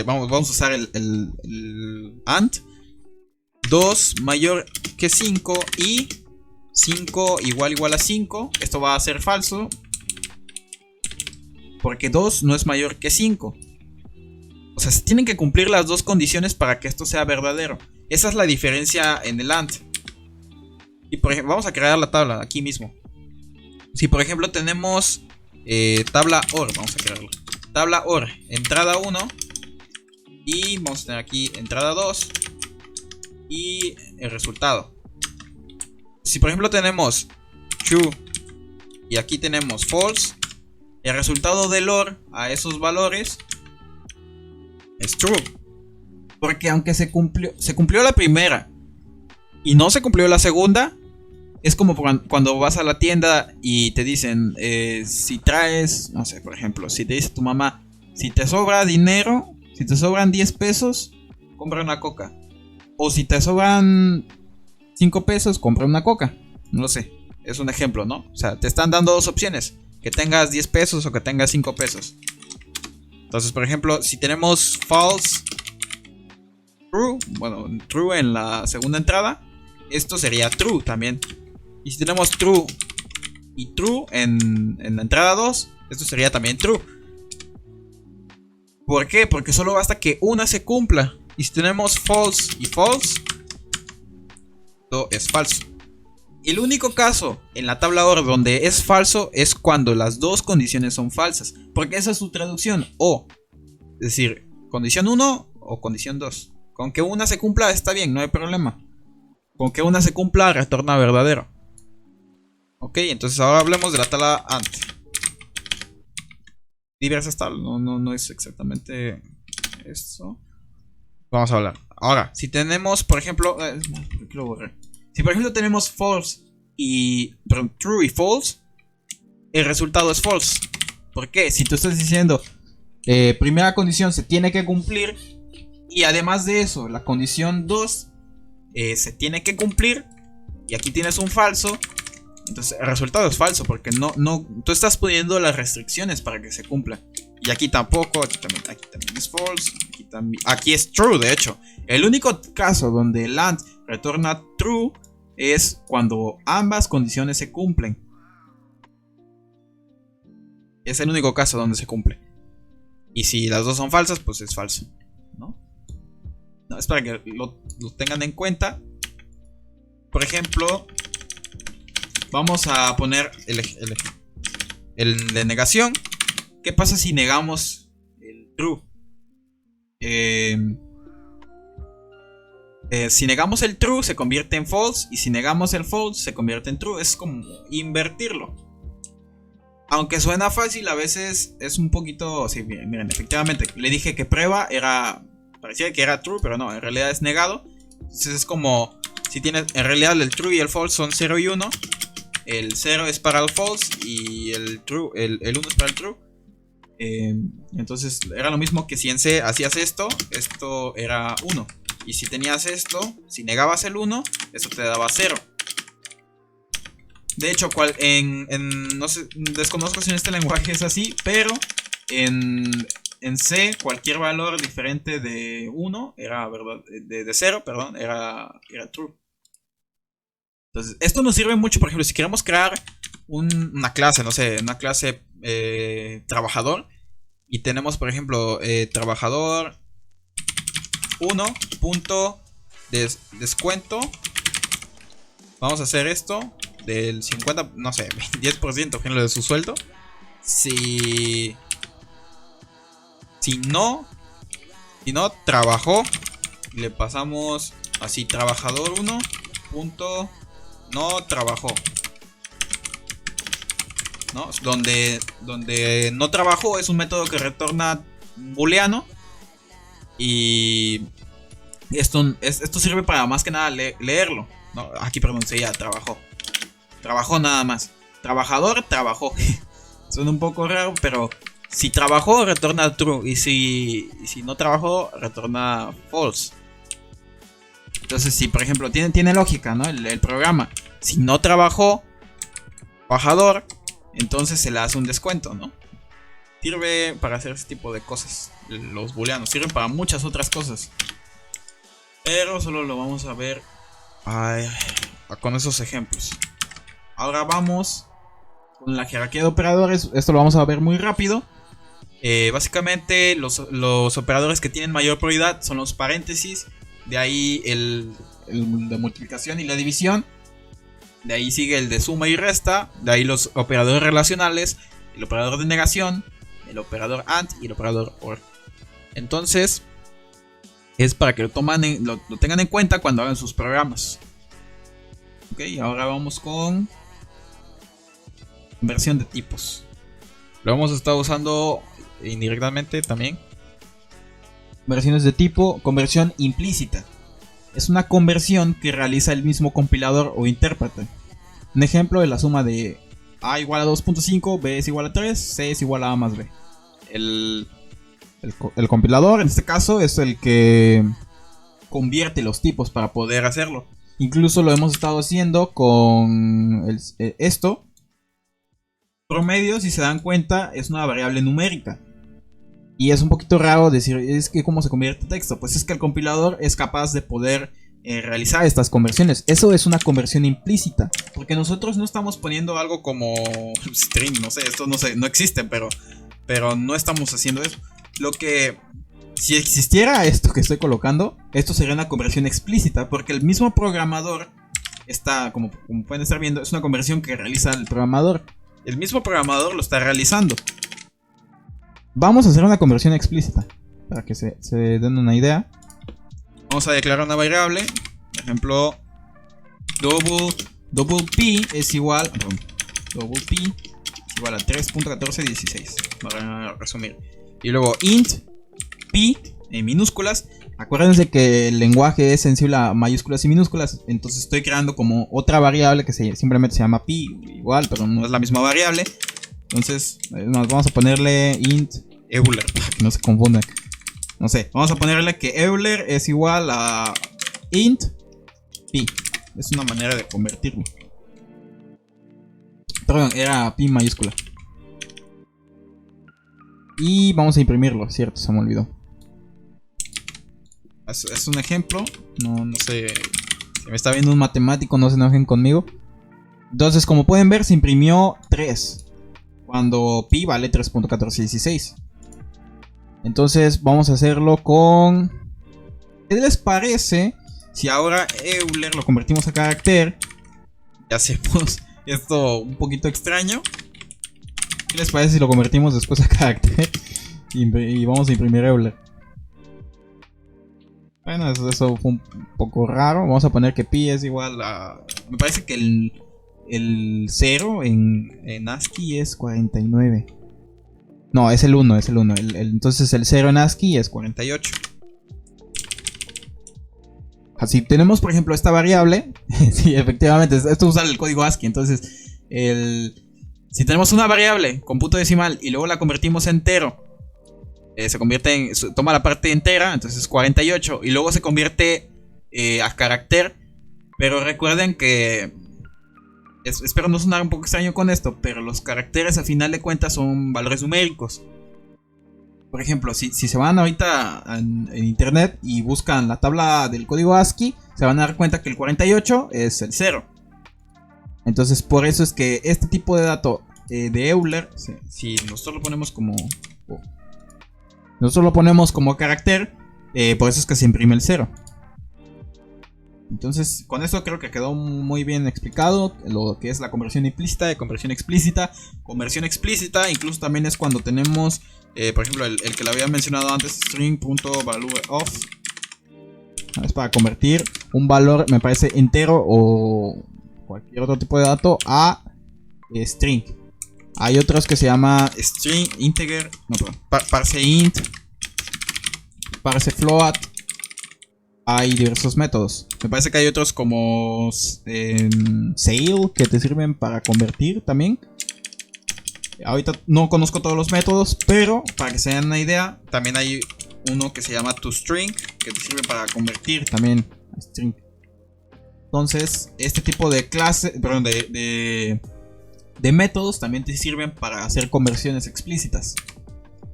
vamos a usar el AND. 2 mayor que 5 y 5 igual a 5. Esto va a ser falso, porque 2 no es mayor que 5. O sea, se tienen que cumplir las dos condiciones para que esto sea verdadero. Esa es la diferencia en el AND. Y por ejemplo, vamos a crear la tabla aquí mismo. Si por ejemplo tenemos tabla OR, vamos a crearla. Tabla OR, entrada 1. Y vamos a tener aquí entrada 2. Y el resultado. Si por ejemplo tenemos true y aquí tenemos false, el resultado del OR a esos valores es true. Porque aunque se cumplió la primera y no se cumplió la segunda, es como cuando vas a la tienda y te dicen, si traes, no sé, por ejemplo, si te dice tu mamá, si te sobra dinero, si te sobran 10 pesos, compra una coca. O si te sobran 5 pesos, compra una coca. No lo sé, es un ejemplo, ¿no? O sea, te están dando dos opciones, que tengas 10 pesos o que tengas 5 pesos. Entonces, por ejemplo, si tenemos false, true, bueno, true en la segunda entrada, esto sería true también. Y si tenemos true y true en la entrada 2, esto sería también true. ¿Por qué? Porque solo basta que una se cumpla. Y si tenemos false y false, esto es falso. El único caso en la tabla OR donde es falso es cuando las dos condiciones son falsas. Porque esa es su traducción. O, es decir, condición 1 o condición 2. Con que una se cumpla está bien, no hay problema. Con que una se cumpla retorna verdadero. Ok, entonces ahora hablemos de la tabla AND. Diversas tablas, no es exactamente eso. Vamos a hablar. Ahora, si tenemos, por ejemplo, si por ejemplo tenemos false true y false, el resultado es false. ¿Por qué? Si tú estás diciendo primera condición se tiene que cumplir Y además de eso, la condición 2 se tiene que cumplir. Y aquí tienes un falso. Entonces el resultado es falso porque tú estás poniendo las restricciones para que se cumpla. Y aquí tampoco, aquí también es false, aquí es true de hecho. El único caso donde el AND retorna true es cuando ambas condiciones se cumplen. Es el único caso donde se cumple. Y si las dos son falsas, pues es falso, ¿no? No, es para que lo tengan en cuenta. Por ejemplo, vamos a poner el de negación. ¿Qué pasa si negamos el true? Si negamos el true se convierte en false. Y si negamos el false se convierte en true. Es como invertirlo. Aunque suena fácil, a veces es un poquito... Sí, miren, efectivamente, le dije que prueba parecía que era true, pero no, en realidad es negado. Entonces es como... Si tienes... En realidad el true y el false son 0 y 1. El 0 es para el false y el 1 es para el true. Entonces era lo mismo que si en C hacías esto era 1. Y si tenías esto, si negabas el 1, eso te daba 0. De hecho, no sé, desconozco si en este lenguaje es así, pero en C cualquier valor diferente de 1 era verdad, de 0, perdón, era true. Entonces, esto nos sirve mucho, por ejemplo, si queremos crear una clase, no sé, una clase trabajador. Y tenemos, por ejemplo, trabajador 1.descuento. Vamos a hacer esto del 50, no sé, 10% género de su sueldo. Si no trabajó, le pasamos así, trabajador 1. No trabajó, ¿no? Donde no trabajó es un método que retorna booleano. Y esto sirve para más que nada leerlo, ¿no? Aquí, perdón, se ya trabajó nada más. Trabajador trabajó. Suena un poco raro, pero si trabajó retorna true. Y si no trabajó retorna false. Entonces, si por ejemplo tiene lógica, ¿no? El programa. Si no trabajó trabajador, entonces se le hace un descuento, ¿no? Sirve para hacer ese tipo de cosas. Los booleanos sirven para muchas otras cosas, pero solo lo vamos a ver con esos ejemplos. Ahora vamos con la jerarquía de operadores. Esto lo vamos a ver muy rápido. Básicamente los operadores que tienen mayor prioridad son los paréntesis. De ahí el de multiplicación y la división. De ahí sigue el de suma y resta. De ahí los operadores relacionales, el operador de negación, el operador AND y el operador OR. Entonces, es para que lo tengan en cuenta cuando hagan sus programas. Ok, ahora vamos con conversión de tipos. Lo hemos estado usando indirectamente también. Versiones de tipo, conversión implícita. Es una conversión que realiza el mismo compilador o intérprete. Un ejemplo es la suma de A igual a 2.5, B es igual a 3, C es igual a A más B. El compilador en este caso es el que convierte los tipos para poder hacerlo. Incluso lo hemos estado haciendo con esto. Promedio, si se dan cuenta, es una variable numérica. Y es un poquito raro decir, es que ¿cómo se convierte texto? Pues es que el compilador es capaz de poder realizar estas conversiones. Eso es una conversión implícita, porque nosotros no estamos poniendo algo como string, no sé, esto no existe, pero no estamos haciendo eso. Lo que, si existiera esto que estoy colocando, esto sería una conversión explícita, porque el mismo programador está, como pueden estar viendo, es una conversión que realiza el programador. El mismo programador lo está realizando. Vamos a hacer una conversión explícita para que se den una idea. Vamos a declarar una variable. Por ejemplo, double P es igual a 3.1416. Para resumir. Y luego int P en minúsculas. Acuérdense que el lenguaje es sensible a mayúsculas y minúsculas. Entonces estoy creando como otra variable que simplemente se llama P. Igual, pero no es la misma variable. Entonces nos vamos a ponerle int Euler para que no se confundan. No sé, vamos a ponerle que Euler es igual a int pi. Es una manera de convertirlo. Perdón, era pi mayúscula. Y vamos a imprimirlo, cierto, se me olvidó. Es un ejemplo. No sé. Si me está viendo un matemático, no se enojen conmigo. Entonces, como pueden ver, se imprimió 3. Cuando pi vale 3.1416. Entonces, vamos a hacerlo con... ¿Qué les parece si ahora Euler lo convertimos a carácter? Ya hacemos esto un poquito extraño. ¿Qué les parece si lo convertimos después a carácter? Y vamos a imprimir Euler. Bueno, eso fue un poco raro. Vamos a poner que pi es igual a... Me parece que el 0 en ASCII es 49. No, es el 1, es el 1. Entonces el 0 en ASCII es 48. Así tenemos, por ejemplo, esta variable. Sí, efectivamente, esto usa el código ASCII. Entonces, si tenemos una variable con punto decimal y luego la convertimos a entero, se convierte en... Toma la parte entera, entonces es 48. Y luego se convierte a carácter. Pero recuerden que... Espero no sonar un poco extraño con esto, pero los caracteres a final de cuentas son valores numéricos. Por ejemplo, si se van ahorita en internet y buscan la tabla del código ASCII, se van a dar cuenta que el 48 es el 0. Entonces por eso es que este tipo de dato de Euler, si nosotros lo ponemos como... Nosotros lo ponemos como carácter, por eso es que se imprime el 0. Entonces, con eso creo que quedó muy bien explicado lo que es la conversión implícita de conversión explícita. Conversión explícita incluso también es cuando tenemos, por ejemplo, el que le había mencionado antes, string.valueOf. Es para convertir un valor, me parece, entero o cualquier otro tipo de dato a string. Hay otros que se llama string, integer, no, perdón, parseInt, parsefloat. Hay diversos métodos. Me parece que hay otros como Sale que te sirven para convertir también. Ahorita no conozco todos los métodos, pero para que se den una idea, también hay uno que se llama toString que te sirve para convertir también a string. Entonces, este tipo de de métodos también te sirven para hacer conversiones explícitas.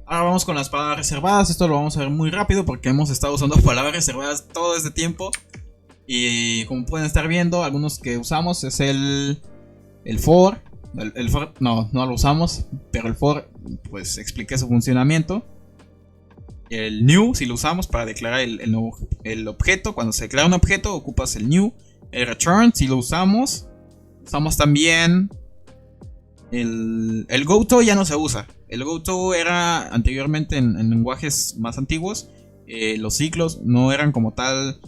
Ahora vamos con las palabras reservadas. Esto lo vamos a ver muy rápido porque hemos estado usando palabras reservadas todo este tiempo. Y como pueden estar viendo, algunos que usamos es el for. El for no lo usamos, pero el for pues expliqué su funcionamiento. El new si lo usamos para declarar el objeto. Cuando se declara un objeto ocupas el new. El return si lo usamos también. El goto ya no se usa. El goto era anteriormente en lenguajes más antiguos. Los ciclos no eran como tal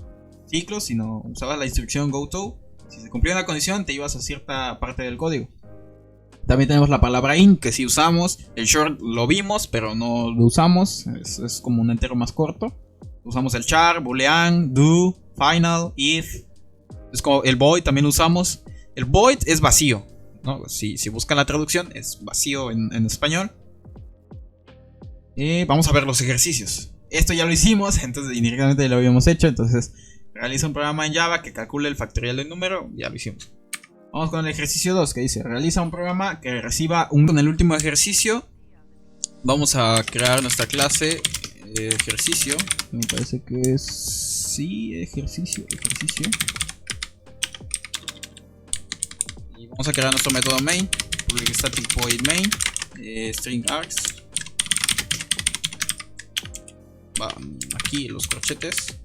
ciclos, sino usabas la instrucción goto. Si se cumplía una condición, te ibas a cierta parte del código. También tenemos la palabra in, que sí usamos. El short lo vimos, pero no lo usamos. Es como un entero más corto. Usamos el char, boolean, do, final, if. Es como el void también lo usamos. El void es vacío, ¿no? Si buscan la traducción, es vacío en español. Vamos a ver los ejercicios. Esto ya lo hicimos, entonces indirectamente lo habíamos hecho. Entonces realiza un programa en Java que calcule el factorial del número. Ya lo hicimos. Vamos con el ejercicio 2 que dice: realiza un programa que reciba en el último ejercicio. Vamos a crear nuestra clase ejercicio. Me parece que es... sí, ejercicio. Y vamos a crear nuestro método main. Public static void main. String args. Aquí los corchetes.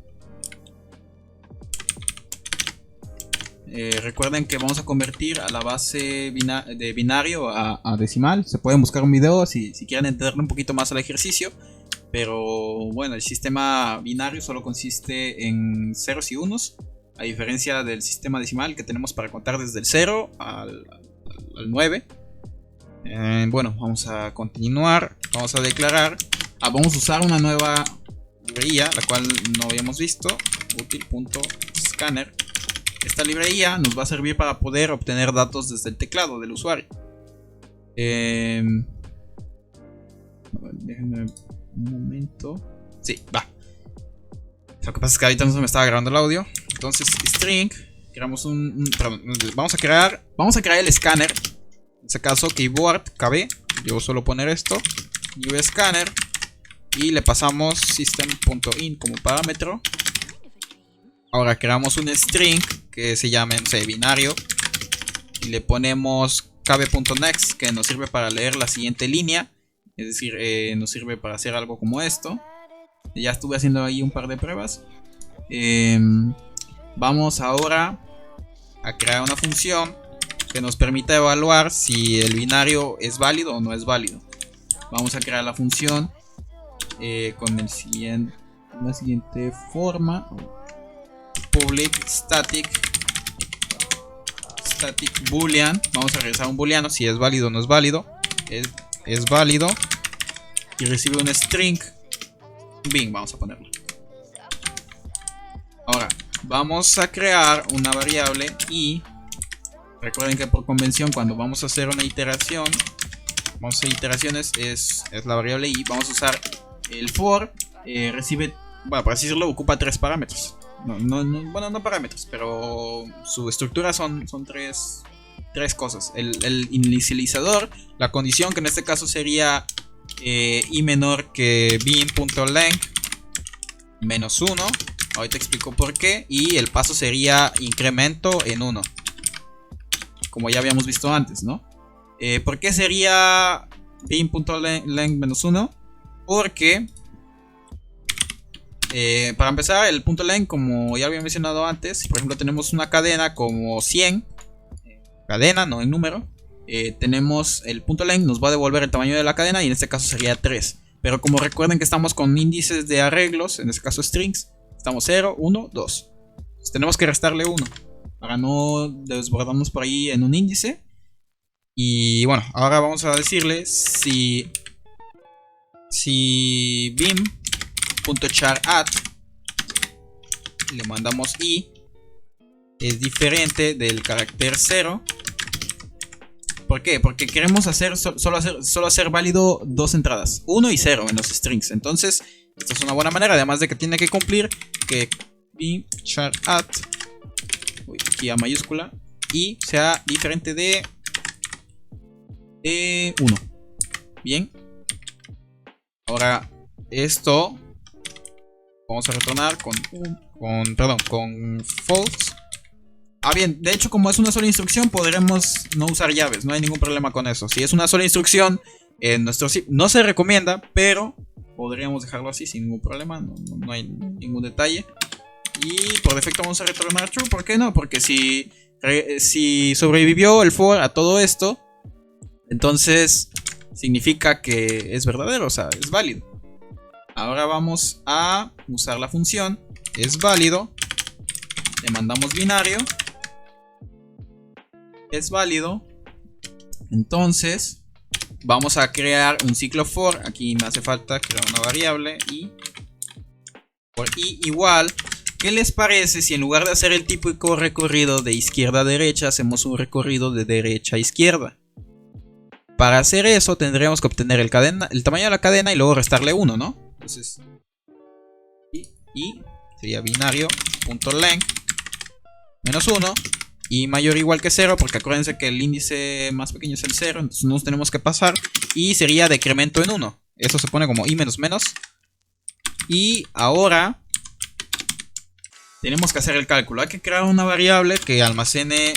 Recuerden que vamos a convertir a la base de binario a decimal. Se pueden buscar un video si quieren entenderle un poquito más al ejercicio. Pero bueno, el sistema binario solo consiste en ceros y unos, a diferencia del sistema decimal que tenemos para contar desde el 0 al 9. Bueno, vamos a continuar. Vamos a declarar. Vamos a usar una nueva librería, la cual no habíamos visto. Util.scanner. Esta librería nos va a servir para poder obtener datos desde el teclado del usuario. Déjenme un momento. Sí, va. Lo que pasa es que ahorita no se me estaba grabando el audio. Entonces, string, creamos perdón, vamos a crear el escáner. En este caso, keyboard, KB. Yo suelo poner esto. New scanner. Y le pasamos system.in como parámetro. Ahora creamos un string que se llame, no sé, binario. Y le ponemos kb.next, que nos sirve para leer la siguiente línea. Es decir, nos sirve para hacer algo como esto. Ya estuve haciendo ahí un par de pruebas. Vamos ahora a crear una función que nos permita evaluar si el binario es válido o no es válido. Vamos a crear la función con la siguiente forma. Public static boolean. Vamos a regresar un booleano si es válido o no es válido. Es válido. Y recibe un string. Bin, vamos a ponerlo. Ahora, vamos a crear una variable y recuerden que por convención cuando vamos a hacer una iteración, vamos a hacer iteraciones, es la variable y vamos a usar el for. Recibe, bueno, para así decirlo, ocupa 3 parámetros. Bueno, no parámetros, pero su estructura son tres cosas. El inicializador, la condición que en este caso sería i menor que bin.length menos 1. Ahorita explico por qué. Y el paso sería incremento en 1, como ya habíamos visto antes, ¿no? ¿Por qué sería bin.length menos 1? Porque para empezar, el punto length, como ya había mencionado antes, por ejemplo tenemos una cadena como 100, cadena, no en número, tenemos el punto length, nos va a devolver el tamaño de la cadena y en este caso sería 3. Pero como recuerden que estamos con índices de arreglos, en este caso strings, estamos 0, 1, 2. Entonces tenemos que restarle 1 para no desbordarnos por ahí en un índice. Y bueno, ahora vamos a decirle si bin.charadd le mandamos i es diferente del carácter 0. ¿Por qué? Porque queremos solo hacer válido 2 entradas, 1 y 0 en los strings. Entonces, esta es una buena manera, además de que tiene que cumplir que bin.charadd, aquí a mayúscula, y sea diferente de 1. Bien. Ahora, esto vamos a retornar con false. Bien, de hecho como es una sola instrucción podremos no usar llaves, no hay ningún problema con eso. Si es una sola instrucción, en nuestro zip no se recomienda, pero podríamos dejarlo así sin ningún problema, no hay ningún detalle. Y por defecto vamos a retornar true, ¿por qué no? Porque si sobrevivió el for a todo esto, entonces significa que es verdadero, o sea, es válido. Ahora vamos a usar la función es válido, le mandamos binario, es válido. Entonces vamos a crear un ciclo for. Aquí me hace falta crear una variable y por i igual. ¿Qué les parece si en lugar de hacer el típico recorrido de izquierda a derecha hacemos un recorrido de derecha a izquierda? Para hacer eso tendríamos que obtener el tamaño de la cadena y luego restarle 1, ¿no? Entonces y sería binario.length menos 1 y mayor o igual que 0, porque acuérdense que el índice más pequeño es el 0, entonces no nos tenemos que pasar. Y sería decremento en 1. Eso se pone como i menos menos. Y ahora tenemos que hacer el cálculo. Hay que crear una variable que almacene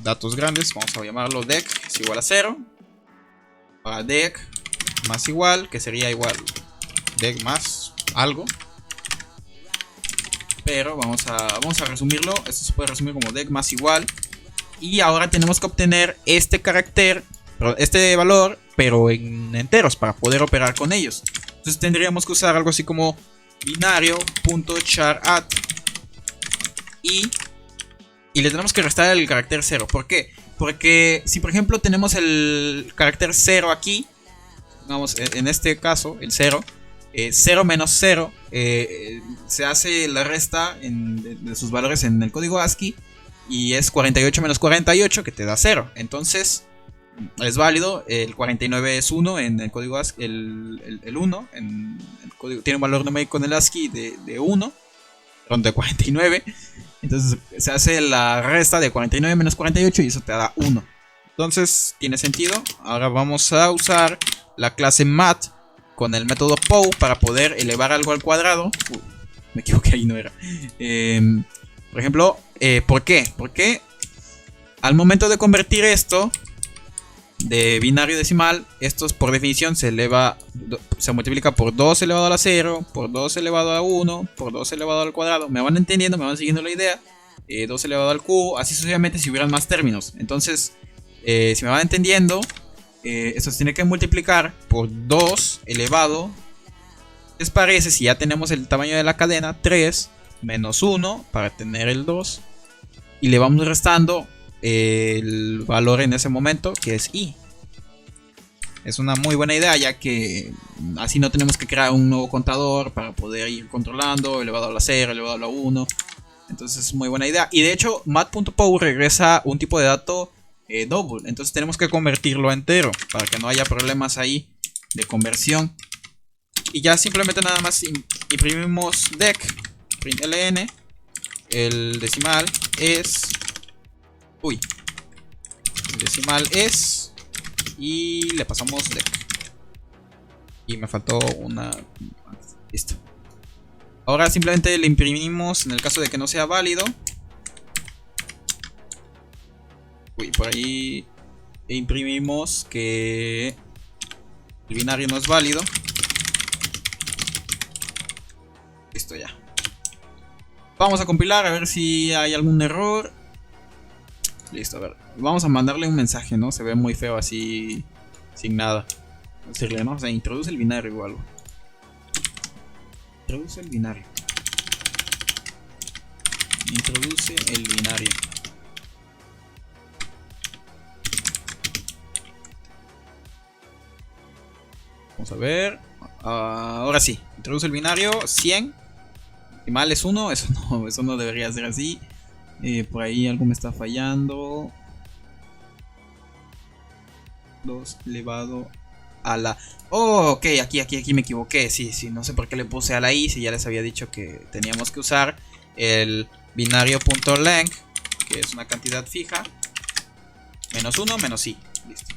datos grandes. Vamos a llamarlo dec es igual a 0. Para dec más igual, que sería igual dec más algo. Pero vamos a resumirlo. Esto se puede resumir como dec más igual. Y ahora tenemos que obtener este carácter, este valor, pero en enteros para poder operar con ellos. Entonces tendríamos que usar algo así como binario.charadd y le tenemos que restar el carácter 0. ¿Por qué? Porque si por ejemplo tenemos el carácter 0 aquí, digamos en este caso el 0, 0 menos 0 se hace la resta de sus valores en el código ASCII y es 48 menos 48 que te da 0. Entonces es válido. El 49 es 1 en el código ASCII. El 1 en el código, tiene un valor numérico en el ASCII de 1, perdón, de 49. Entonces se hace la resta de 49 menos 48 y eso te da 1. Entonces tiene sentido. Ahora vamos a usar la clase mat con el método POW para poder elevar algo al cuadrado. Me equivoqué, ahí no era. Por ejemplo, ¿por qué? Porque al momento de convertir esto de binario a decimal, esto por definición se multiplica por 2 elevado a la 0, por 2 elevado a 1, por 2 elevado al cuadrado. ¿Me van entendiendo? ¿Me van siguiendo la idea? 2 elevado al cubo, así sucesivamente si hubieran más términos. Entonces, si me van entendiendo, esto se tiene que multiplicar por 2 elevado. ¿Les parece si ya tenemos el tamaño de la cadena? 3 menos 1 para tener el 2. Y le vamos restando el valor en ese momento, que es i. Es una muy buena idea, ya que así no tenemos que crear un nuevo contador para poder ir controlando elevado a la 0, elevado a la 1. Entonces es muy buena idea. Y de hecho mat.pow regresa un tipo de dato double. Entonces tenemos que convertirlo a entero para que no haya problemas ahí de conversión. Y ya simplemente nada más imprimimos dec println. El decimal es... Uy. El decimal es... Y le pasamos dec. Y me faltó una... Listo. Ahora simplemente le imprimimos en el caso de que no sea válido. Uy, por ahí imprimimos que el binario no es válido. Listo ya. Vamos a compilar a ver si hay algún error. Listo, a ver. Vamos a mandarle un mensaje, ¿no? Se ve muy feo así, sin nada. Decirle, ¿no? O sea, introduce el binario o algo. Introduce el binario. Introduce el binario. Vamos a ver. Ahora sí. Introduce el binario. 100. Decimal es 1. Eso no debería ser así. Por ahí algo me está fallando. 2 elevado a la... Oh, ok, aquí me equivoqué. Sí, no sé por qué le puse a la i. Si ya les había dicho que teníamos que usar el binario.length, que es una cantidad fija. Menos 1, menos i. Listo.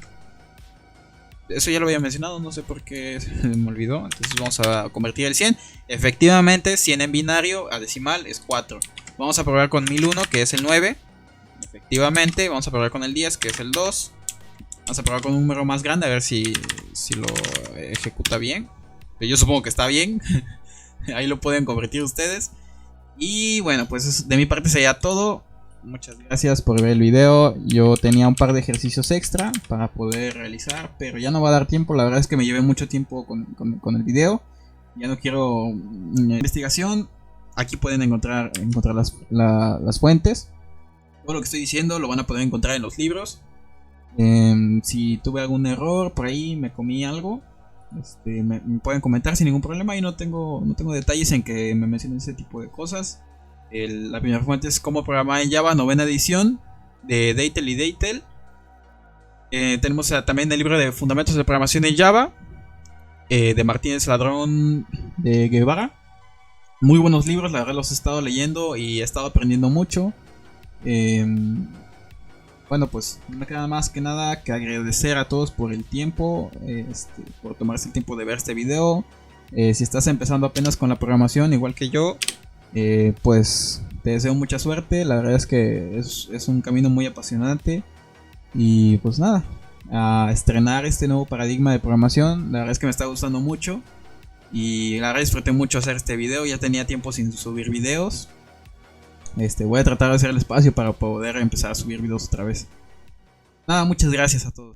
Eso ya lo había mencionado, no sé por qué me olvidó. Entonces vamos a convertir el 100. Efectivamente, 100 en binario a decimal es 4. Vamos a probar con 1001, que es el 9. Efectivamente, vamos a probar con el 10, que es el 2. Vamos a probar con un número más grande, a ver si lo ejecuta bien. Yo supongo que está bien. Ahí lo pueden convertir ustedes. Y bueno, pues de mi parte sería todo. Muchas gracias por ver el video. Yo tenía un par de ejercicios extra para poder realizar, pero ya no va a dar tiempo. La verdad es que me llevé mucho tiempo con el video. Ya no quiero investigación. Aquí pueden encontrar las fuentes. Todo lo que estoy diciendo lo van a poder encontrar en los libros. Si tuve algún error por ahí, me comí algo, me pueden comentar sin ningún problema. Y no tengo detalles en que me mencionen ese tipo de cosas. La primera fuente es Cómo programar en Java, 9ª edición de Deitel y Deitel. Tenemos también el libro de Fundamentos de Programación en Java, de Martínez Ladrón de Guevara. Muy buenos libros, la verdad los he estado leyendo y he estado aprendiendo mucho. Bueno, pues no me queda más que nada que agradecer a todos por el tiempo, por tomarse el tiempo de ver este video. Si estás empezando apenas con la programación, igual que yo, pues te deseo mucha suerte. La verdad es que es un camino muy apasionante. Y pues nada, a estrenar este nuevo paradigma de programación. La verdad es que me está gustando mucho. Y la verdad disfruté mucho hacer este video. Ya tenía tiempo sin subir videos. Voy a tratar de hacer el espacio para poder empezar a subir videos otra vez. Nada, muchas gracias a todos.